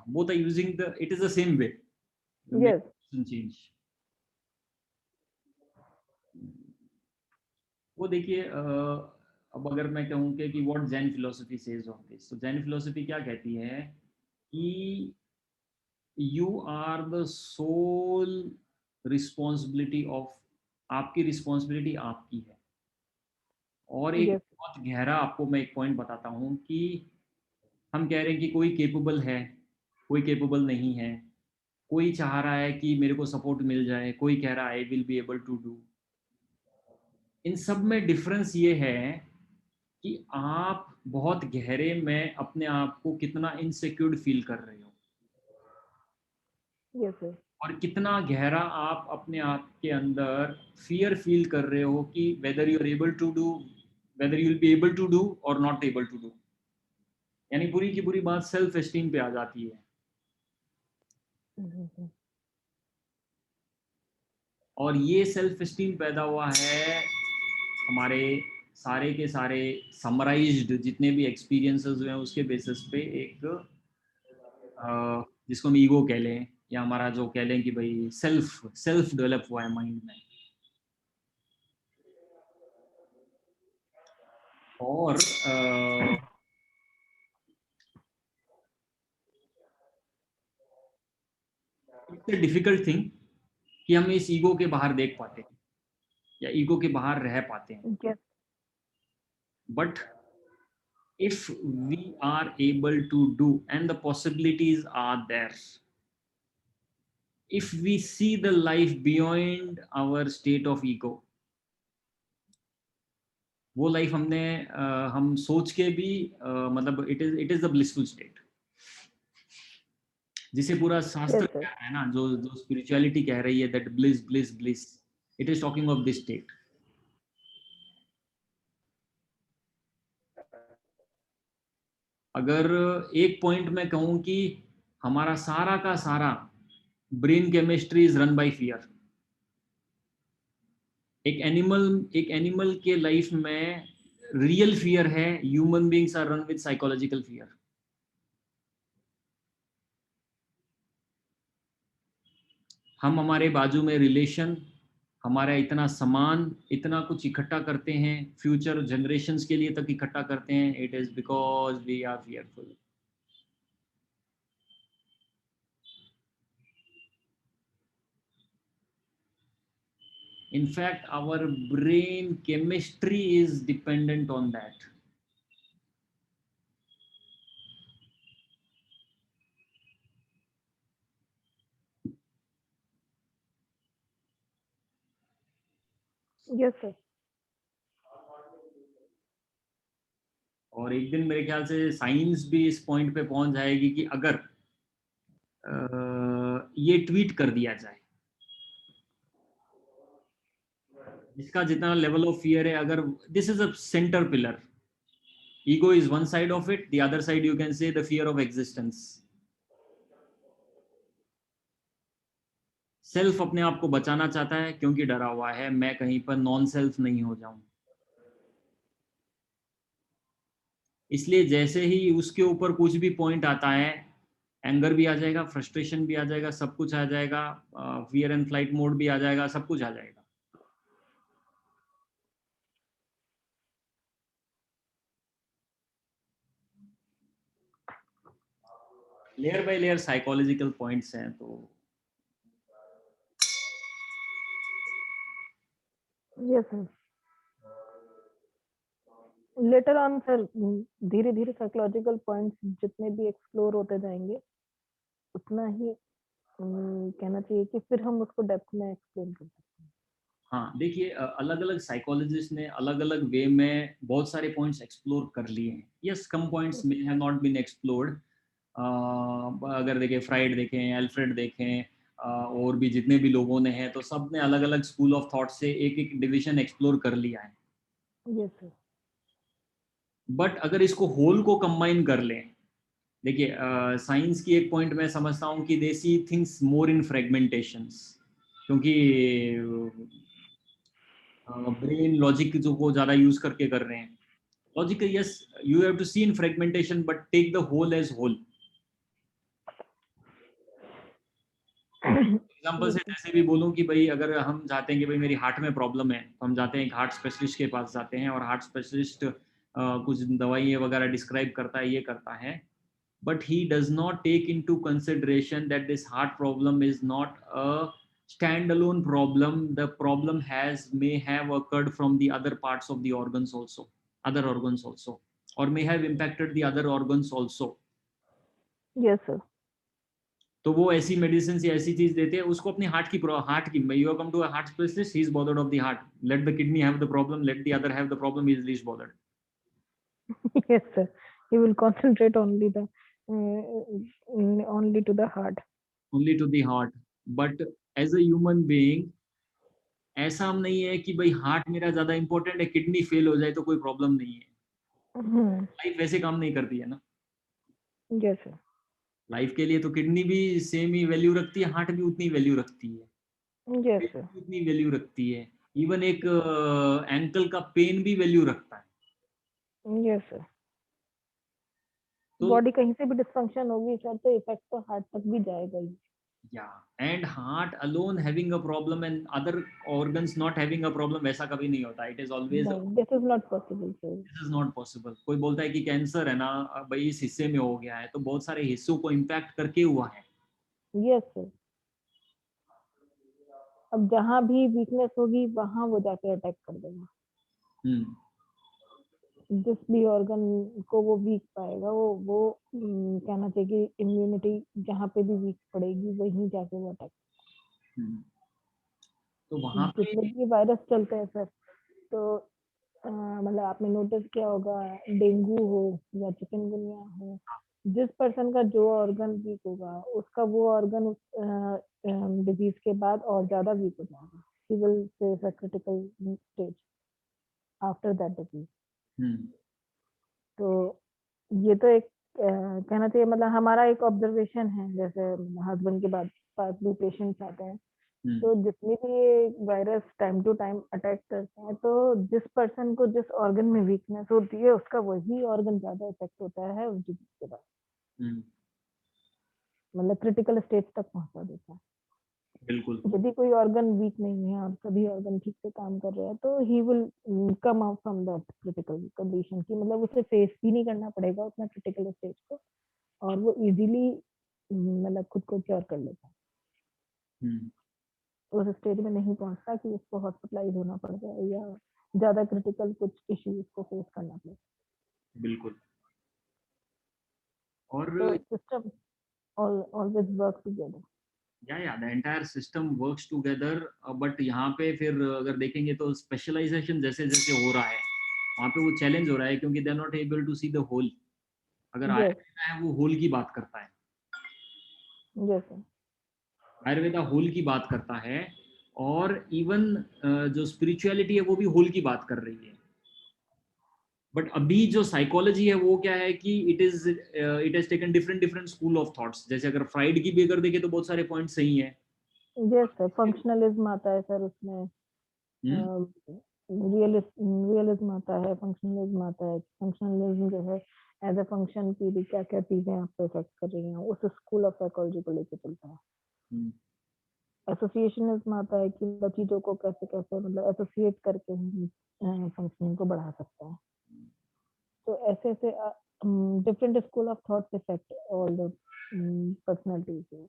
Both are using the, it is the same way. The main yes doesn't change. वो देखिए, अब अगर मैं कहूँ कि what Jain philosophy says on this, तो जैन फिलोसफी क्या कहती है कि you are the soul responsibility of, आपकी रिस्पॉन्सिबिलिटी आपकी है. और एक यस बहुत गहरा आपको मैं एक पॉइंट बताता हूँ कि हम कह रहे हैं कि कोई केपेबल है, कोई केपेबल नहीं है, कोई चाह रहा है कि मेरे को सपोर्ट मिल जाए, कोई कह रहा है I will be able to do. इन सब में डिफरेंस ये है कि आप बहुत गहरे में अपने आप को कितना इनसिक्योर फील कर रहे हो, यस यस, और कितना गहरा आप अपने आप के अंदर फियर फील कर रहे हो कि whether you are able to do, whether you will be able to do or not able to do. यानी पूरी की पूरी बात सेल्फ एस्टीम पे आ जाती है. और ये सेल्फ एस्टीम पैदा हुआ है हमारे सारे के सारे समराइज्ड जितने भी एक्सपीरियंसेस हुए हैं उसके बेसिस पे, एक जिसको हम ईगो कह लें, या हमारा जो कह लें कि भाई सेल्फ सेल्फ डेवलप हुआ है माइंड में. और इट्स अ डिफिकल्ट थिंग कि हम इस ईगो के बाहर देख पाते हैं या ईगो के बाहर रह पाते हैं. Yes but if we are able to do, and the possibilities are there, if we see the life beyond our state of ego, वो लाइफ हमने हम सोच के भी मतलब it is the blissful state, जिसे पूरा शास्त्र यस कह यस, रहा है ना, जो जो स्पिरिचुअलिटी कह रही है that bliss bliss bliss, it is talking of this state. अगर एक पॉइंट में कहूं कि हमारा सारा का सारा brain chemistry is run by fear. एक एनिमल के लाइफ में रियल फियर है, human beings are run with psychological fear. हम हमारे बाजू में रिलेशन, हमारा इतना सामान, इतना कुछ इकट्ठा करते हैं, फ्यूचर जनरेशंस के लिए तक इकट्ठा करते हैं, it is because we are fearful. In fact, our brain chemistry is dependent on that. Yes sir. और एक दिन मेरे ख्याल से साइंस भी इस पॉइंट पे पहुंच जाएगी कि अगर ये ट्वीट कर दिया जाए, जिसका जितना लेवल ऑफ फियर है, अगर this is a centre pillar, ego is one side of it, the other side you can से the fear of existence. Self अपने आप को बचाना चाहता है क्योंकि डरा हुआ है मैं कहीं पर नॉन सेल्फ नहीं हो जाऊं. इसलिए जैसे ही उसके ऊपर कुछ भी पॉइंट आता है, एंगर भी आ जाएगा, फ्रस्ट्रेशन भी आ जाएगा, सब कुछ आ जाएगा, फियर एंड फ्लाइट मोड भी आ जाएगा, सब कुछ आ जाएगा. Layer by layer psychological points हैं. तो yes sir. Later on sir धीरे धीरे साइकोलॉजिकल पॉइंट्स जितने भी एक्सप्लोर होते जाएंगे उतना ही कहना चाहिए कि फिर हम उसको डेप्थ में एक्सप्लेन कर सकते हैं। हाँ देखिए, अलग अलग साइकोलॉजिस्ट ने अलग अलग वे में बहुत सारे पॉइंट्स एक्सप्लोर कर लिए हैं। यस, कम पॉइंट्स में हैव नॉट बीन एक्सप्लोर्ड। अगर देखें, फ्राइड देखें, एल्फ्रेड देखें, और भी जितने भी लोगों ने हैं, तो सब ने अलग अलग स्कूल ऑफ थॉट से एक एक डिवीजन एक्सप्लोर कर लिया है। Yes sir. बट अगर इसको होल को कंबाइन कर लें, देखिए साइंस की एक पॉइंट मैं समझता हूँ कि दे सी थिंग्स मोर इन फ्रेगमेंटेशंस, क्योंकि ब्रेन लॉजिक जो को ज़्यादा यूज करके कर रहे हैं। Logic, yes, you have to see in fragmentation but take the whole as whole. Example से जैसे भी बोलूं कि भाई अगर हम चाहते हैं कि भाई मेरी हार्ट में प्रॉब्लम है, तो हम जाते हैं एक हार्ट स्पेशलिस्ट के पास जाते हैं, और हार्ट स्पेशलिस्ट कुछ दवाइयाँ वगैरह डिस्क्राइब करता है, ये करता है, but he does not take into consideration that this heart problem is not a standalone problem. The problem may have occurred from the other parts of the organs also, other organs also, or may have impacted the other organs also. Yes sir. तो वो ऐसी medicine या ऐसी चीज देते हैं उसको अपनी हार्ट की you come to a heart specialist, he is bothered of the heart, let the kidney have the problem, let the other have the problem, he is least bothered. Yes, sir. He will concentrate only the only to the heart. Only to the heart. But as a human being ऐसा हम नहीं है कि भाई heart मेरा ज्यादा important है, kidney fail हो जाए तो कोई प्रॉब्लम नहीं है। लाइफ वैसे काम नहीं करती है ना। Yes, sir. लाइफ के लिए तो किडनी भी सेम ही वैल्यू रखती है, हार्ट भी उतनी वैल्यू रखती है, Yes, पेट sir. भी उतनी वैल्यू रखती है। इवन एक एंकल का पेन भी वैल्यू रखता है। Yes, sir. तो बॉडी कहीं से भी डिस्फंक्शन होगी सर तो इफेक्ट तो हार्ट तक भी जाएगा ही। या and heart alone having a problem and other organs not having a problem, वैसा कभी नहीं होता। इट इज ऑलवेज, नहीं, this is not possible sir. This is not possible. कोई बोलता है कि कैंसर है ना, भाई इस हिस्से में हो गया है, तो बहुत सारे हिस्सों को इम्पैक्ट करके हुआ है। Yes sir. अब जहाँ भी वीकनेस होगी वहां वो जाके अटैक कर देगा। हम्म। जिस भी ऑर्गन को वो वीक पाएगा वो कहना चाहिए कि इम्यूनिटी जहाँ पे भी वीक पड़ेगी वहीं जाके वो अटैक। हम्म। तो वहां पे जितने भी वायरस चलते हैं सर तो मतलब आपने नोटिस किया होगा डेंगू हो या चिकनगुनिया हो, जिस पर्सन का जो ऑर्गन वीक होगा उसका वो ऑर्गन उस डिजीज के बाद और ज्यादा वीक हो जाएगा। He will face a critical stage after that disease. Hmm. तो ये तो एक कहना चाहिए मतलब हमारा एक ऑब्जर्वेशन है। जैसे हस्बैंड के बाद पास भी पेशेंट्स आते हैं हम्म। तो जितनी भी ये virus time to time attack करते हैं तो जिस पर्सन को जिस ऑर्गन में वीकनेस होती है उसका वही ऑर्गन ज्यादा इफेक्ट होता है उस डिजीज के बाद। हम्म। मतलब क्रिटिकल स्टेज तक पहुंचा देता है। बिल्कुल। यदि कोई ऑर्गन वीक नहीं है और सभी ऑर्गन ठीक से काम कर रहे हैं तो he will come out from that critical condition की मतलब उसे फेस भी नहीं करना पड़ेगा उतना क्रिटिकल स्टेज को और वो इजीली मतलब खुद को क्योर कर लेता है। हम्म। उस स्टेज में नहीं पहुंचता कि उसको हॉस्पिटलाइज होना पड़ जाए या ज्यादा क्रिटिकल कुछ इश्यूज को फेस करना पड़े। बिल्कुल। और तो सिस्टम ऑलवेज वर्क टुगेदर। या the entire system works together. But यहाँ पे फिर अगर देखेंगे तो स्पेशलाइजेशन जैसे जैसे हो रहा है, वहाँ पे वो चैलेंज हो रहा है, क्योंकि they are not able to see the whole. अगर यस। आयुर्वेदा है वो होल की बात करता है, यस। आयुर्वेदा होल की बात करता है, और इवन जो स्पिरिचुअलिटी है वो भी होल की बात कर रही है। बट अभी जो साइकोलॉजी है वो क्या है कि it has taken different different school of thoughts. जैसे अगर फ्राइड की भी अगर देखें तो बहुत सारे पॉइंट सही हैं। यस सर फंक्शनलिज्म आता है सर उसमें। हम्म। रियलिज्म आता है फंक्शनलिज्म आता है। फंक्शनलिज्म जो है एज अ फंक्शन की भी क्या क्या चीजें आप पे इफेक्ट कर रही हैं उस स्कूल ऑफ साइकोलॉजी को लेके चलता है। हम्म। एसोसिएशनिज्म आता है कि मतलब चीजों को कैसे कैसे मतलब एसोसिएट करके हम फंक्शनिंग को बढ़ा सकते हैं। तो ऐसे ऐसे different school of thoughts effect all the personalities.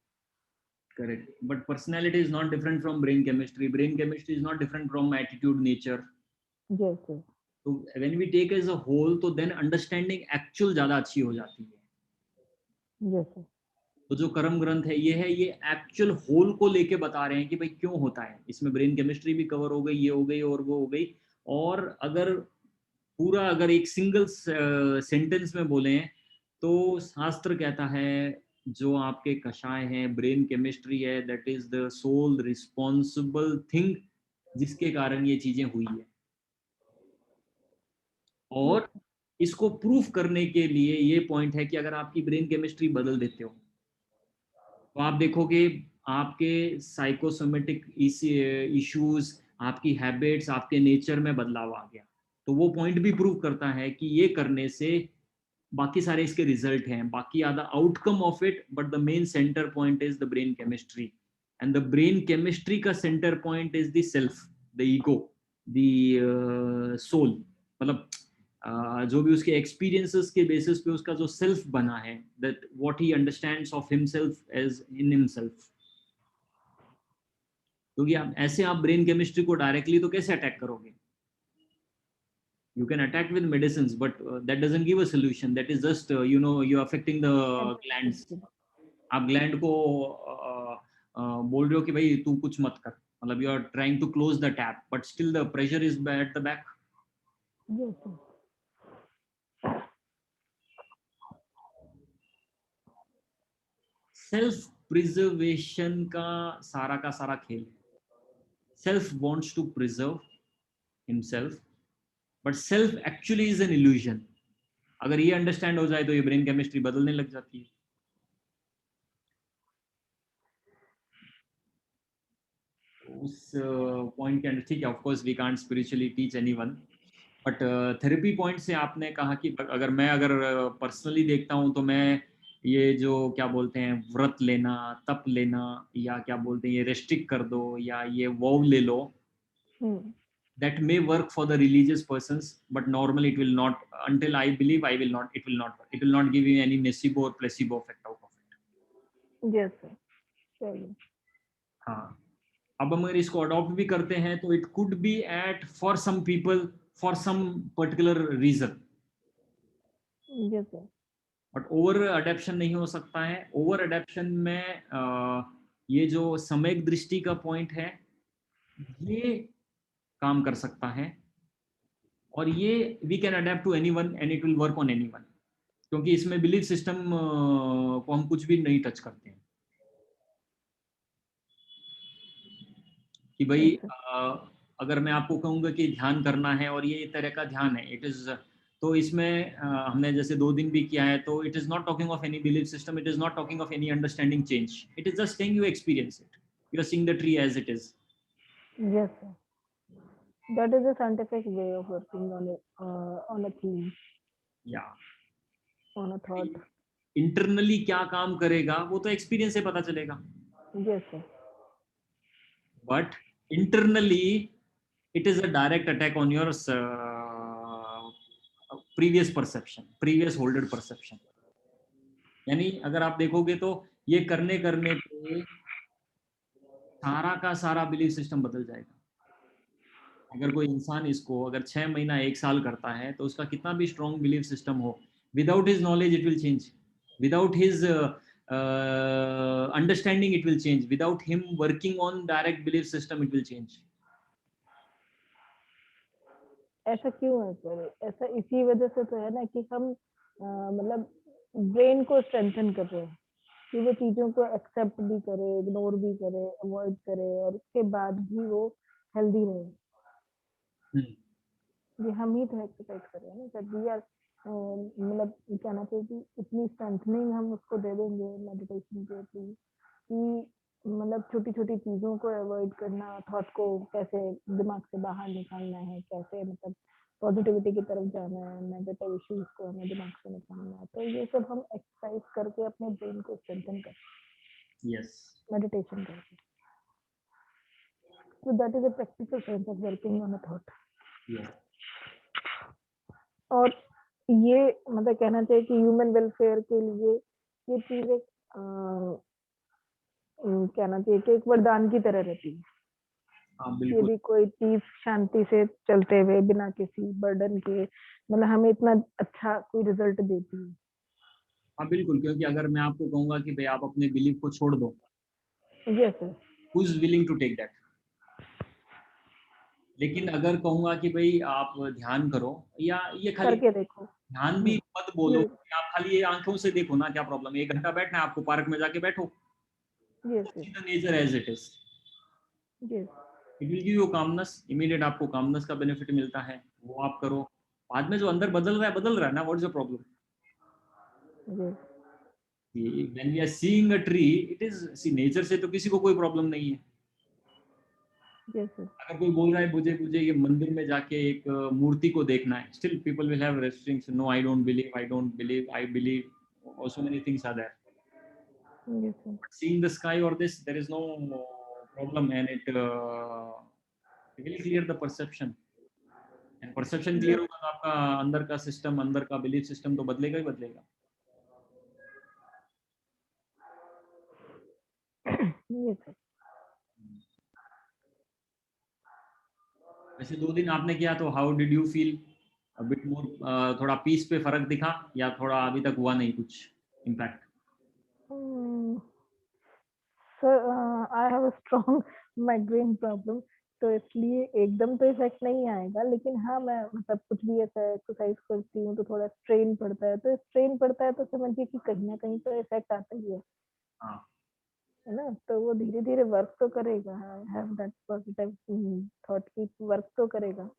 Correct. But personality is not different from brain chemistry. Brain chemistry is not different from attitude nature. Yes. तो when we take as a whole तो then understanding actual ज्यादा अच्छी हो जाती है। Yes sir. तो जो कर्म ग्रंथ है ये एक्चुअल होल को लेके बता रहे हैं कि भाई क्यों होता है, इसमें ब्रेन केमिस्ट्री भी कवर हो गई, ये हो गई और वो हो गई। और अगर पूरा अगर एक सिंगल सेंटेंस में बोले तो शास्त्र कहता है जो आपके कषाय हैं, ब्रेन केमिस्ट्री है, that is the soul responsible thing जिसके कारण ये चीजें हुई है। और इसको प्रूफ करने के लिए ये पॉइंट है कि अगर आपकी ब्रेन केमिस्ट्री बदल देते हो तो आप देखोगे आपके साइकोसोमेटिक इश्यूज, आपकी हैबिट्स, आपके नेचर में बदलाव आ गया। तो वो पॉइंट भी प्रूव करता है कि ये करने से बाकी सारे इसके रिजल्ट हैं, बाकी are the outcome of it, but the main centre point is the brain chemistry. And the brain chemistry का centre point is the self, the ego, the soul. मतलब जो भी उसके एक्सपीरियंसेस के बेसिस पे उसका जो सेल्फ बना है, that what he understands of himself as in himself. क्योंकि आप ऐसे आप ब्रेन केमिस्ट्री को डायरेक्टली तो कैसे अटैक करोगे? You can attack with medicines, but that doesn't give a solution. That is just you're affecting the glands. आप gland को बोल रहे हो कि भाई तू कुछ मत कर, मतलब you are trying to close the tap, but still the pressure is at the back. Yes sir. Self preservation का सारा खेल है। Self wants to preserve himself, but self actually is an illusion. अगर ये अंडरस्टैंड हो जाए तो ये ब्रेन केमिस्ट्री बदलने लग जाती है। उस पॉइंट के अंदर ठीक है, of course we can't spiritually teach anyone, but therapy point से आपने कहा कि अगर पर्सनली देखता हूँ तो मैं ये जो क्या बोलते हैं व्रत लेना, तप लेना, या क्या बोलते हैं ये रेस्ट्रिक्ट कर दो, या ये वॉव ले लो, that may work for the religious persons, but normally it will not, until I believe, I will not, it will not give you any nocebo or placebo effect out of it. Yes sir. चलिए। हाँ, अब हम अगर इसको adopt भी करते हैं तो it could be at for some people for some particular reason, yes sir. But over adaption नहीं हो सकता है। ओवर अडेप्शन में ये जो सम्यक दृष्टि का पॉइंट है ये काम कर सकता है, और ये we can adapt to anyone and it will work on anyone, क्योंकि इसमें बिलीफ सिस्टम को हम कुछ भी नहीं टच करते हैं कि भाई अगर मैं आपको कहूंगा कि ध्यान करना है और ये तरह का ध्यान है, इट इज, तो इसमें हमने जैसे 2 दिन भी किया है, तो it is not talking of any belief system, it is not talking of any understanding change, it is just saying you experience it, you are seeing the tree as it is. Yes sir. That is a scientific way of working on a theme, या on a thought. Internally क्या काम करेगा वो तो experience से पता चलेगा, Yes sir. But internally it is a direct attack on your previous perception, previous holded perception। यानी अगर आप देखोगे तो ये करने करने पे सारा का सारा बिलीफ सिस्टम बदल जाएगा। अगर कोई इंसान इसको अगर 6 महीना 1 साल करता है तो उसका कितना भी स्ट्रॉन्ग बिलीफ सिस्टम हो, without his knowledge it will change, without his understanding it will change, without him working on direct belief system it will change. ऐसा क्यों है सर? ऐसा इसी वजह से तो है ना कि हम मतलब ब्रेन को स्ट्रेंथन कर रहे हैं कि वो चीजों को एक्सेप्ट भी करे, इग्नोर भी करे, अवॉइड करे, और उसके बाद भी वो हेल्दी रहे। ये हम ही तो एक्सरसाइज कर रहे हैं ना सर। वी आर मतलब कहना चाहिए कि इतनी स्ट्रेंथनिंग हम उसको दे देंगे मेडिटेशन के थ्रू कि मतलब छोटी छोटी चीजों को अवॉइड करना, थॉट को कैसे दिमाग से बाहर निकालना है, कैसे मतलब पॉजिटिविटी की तरफ जाना है, नेगेटिव इश्यूज को हमें दिमाग से निकालना है, तो ये सब हम एक्सरसाइज करके अपने ब्रेन को स्ट्रेंथन करते हैं। यस, मेडिटेशन करके। So that is a practical sense of working on a thought. Yeah. और ये मतलब कहना चाहिए कि ह्यूमन वेलफेयर के लिए ये चीज एक कहना चाहिए कि एक वरदान की तरह रहती है। हाँ ये बिल्कुल। भी कोई चीज शांति से चलते हुए बिना किसी बर्डन के, मतलब हमें इतना अच्छा कोई रिजल्ट देती है। हाँ बिल्कुल, क्योंकि अगर मैं आपको कहूंगा कि भाई आप अपने बिलीफ को छोड़ दो, yes sir. Who is willing to take that? लेकिन अगर कहूंगा कि भाई आप ध्यान करो, या ये खाली करके देखो। ध्यान भी मत बोलो, ये कि आप खाली ये आंखों से देखो ना, क्या प्रॉब्लम है, 1 घंटा बैठना है आपको, पार्क में जाके बैठो, yes see yes the nature as it is, yes it will give you calmness, immediate आपको कामनेस का बेनिफिट मिलता है, वो आप करो। बाद में जो अंदर बदल रहा है ना, what is the problem? Yes when we are seeing a tree, it is, see nature से तो किसी को कोई प्रॉब्लम नहीं है। Yes sir. अगर कोई बोल रहा है मुझे मुझे ये मंदिर में जाके एक मूर्ति को देखना है, still people will have restriction, no I don't believe, I believe, और so many things are there. Yes sir. But seeing the sky or this, there is no problem, and it will clear the perception, and perception clear होगा तो आपका अंदर का system, अंदर का belief system तो बदलेगा ही बदलेगा। Yes sir. वैसे 2 दिन आपने किया तो how did you feel? A bit more, थोड़ा पीस पे फर्क दिखा, या थोड़ा अभी तक हुआ नहीं कुछ impact? Sir I have a strong migraine problem, तो इसलिए एकदम तो इफेक्ट नहीं आएगा, लेकिन हाँ मैं मतलब कुछ भी ऐसा एक्सरसाइज करती हूँ तो थोड़ा स्ट्रेन पड़ता है, तो स्ट्रेन पड़ता है तो समझिए कि कहीं ना कहीं तो इफेक्ट आता ही हाँ। है ना। तो वो धीरे धीरे वर्क तो करेगा, I have that positive thought की वर्क तो करेगा,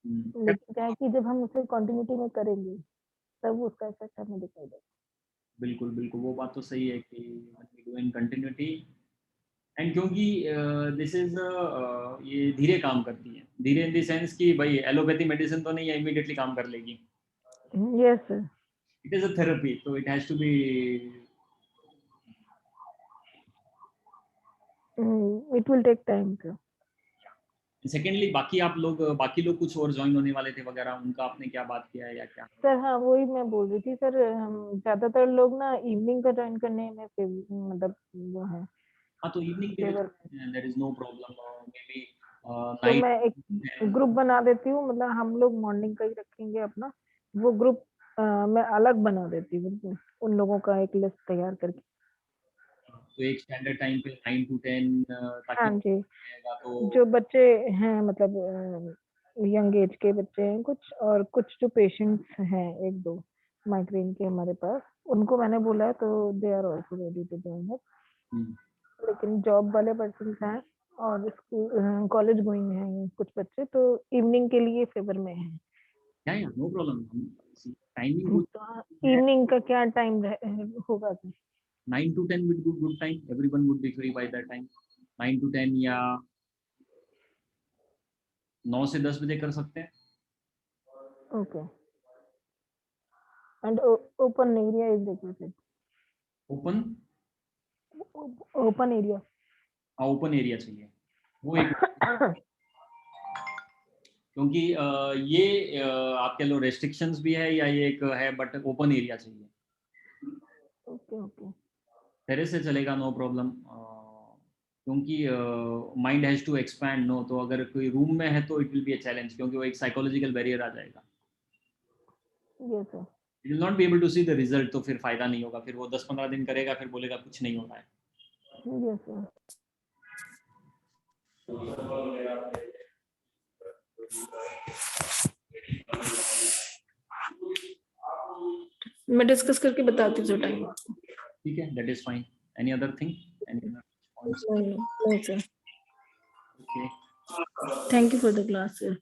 लेकिन क्या है कि जब हम उसे कंटिन्यूटी में करेंगे तब उसका इफेक्ट हमें दिखाई देगा। बिल्कुल बिल्कुल, वो बात तो सही है कि डू इन कंटिन्यूटी, एंड क्योंकि दिस इज, ये धीरे काम करती है, धीरे इन द सेंस कि भाई एलोपैथी मेडिसिन तो नहीं है इमीडिएटली काम कर लेगी, yes sir. It is a therapy, तो it has to be. It will take time. Secondly बाकी लोग कुछ और ज्वाइन होने वाले थे वगैरह, उनका आपने क्या बात किया है या क्या? सर हाँ वही मैं बोल रही थी सर, हम ज्यादातर लोग ना इवनिंग का ज्वाइन करने में मतलब वो है हाँ, तो इवनिंग भी favour. There is no problem, maybe तो नाइट। मैं एक ग्रुप बना देती हूँ, मतलब हम लोग मॉर्निंग का ही रखेंगे अपना, वो ग्रुप मैं अलग बना देती हूँ, उन लोगों का एक लिस्ट तैयार करके। तो एक स्टैंडर्ड टाइम पे 9 to 10, ताकि हाँ जी। रहेगा तो। जो बच्चे हैं मतलब यंग एज के बच्चे हैं कुछ, और कुछ जो पेशेंट्स हैं एक दो माइग्रेन के हमारे पास, उनको मैंने बोला है, तो they are also ready to join it. Hmm, लेकिन जॉब वाले पर्सन हैं और स्कूल कॉलेज गोइंग हैं कुछ बच्चे, तो इवनिंग के लिए फेवर में है। क्या है, नो प्रॉब्लम, टाइमिंग कुछ तो है। इवनिंग का क्या टाइम होगा sir? 9 to 10 would be good time, everyone would be free by that time, 9 to 10, या 9 से 10 बजे कर सकते हैं। Okay. And open area is requested. Open, open area. हाँ ओपन एरिया चाहिए, वो एक, क्योंकि ये आप कह लो रेस्ट्रिक्शंस भी है या ये एक है, बट ओपन एरिया चाहिए। Okay okay. टेरेस से चलेगा, नो प्रॉब्लम, क्योंकि mind has to expand, no, तो अगर कोई रूम में है तो it will be a challenge, क्योंकि वो एक साइकोलॉजिकल बैरियर आ जाएगा, yes sir. It will not be able to see the result, तो फिर फायदा नहीं होगा, फिर वो 10-15 दिन करेगा, फिर बोलेगा कुछ नहीं हो रहा है। Yes sir. मैं डिस्कस करके बताती हूँ टाइम। ठीक है, that is fine. Any other thing, any other points? नहीं sir. Okay. Thank you for the class sir.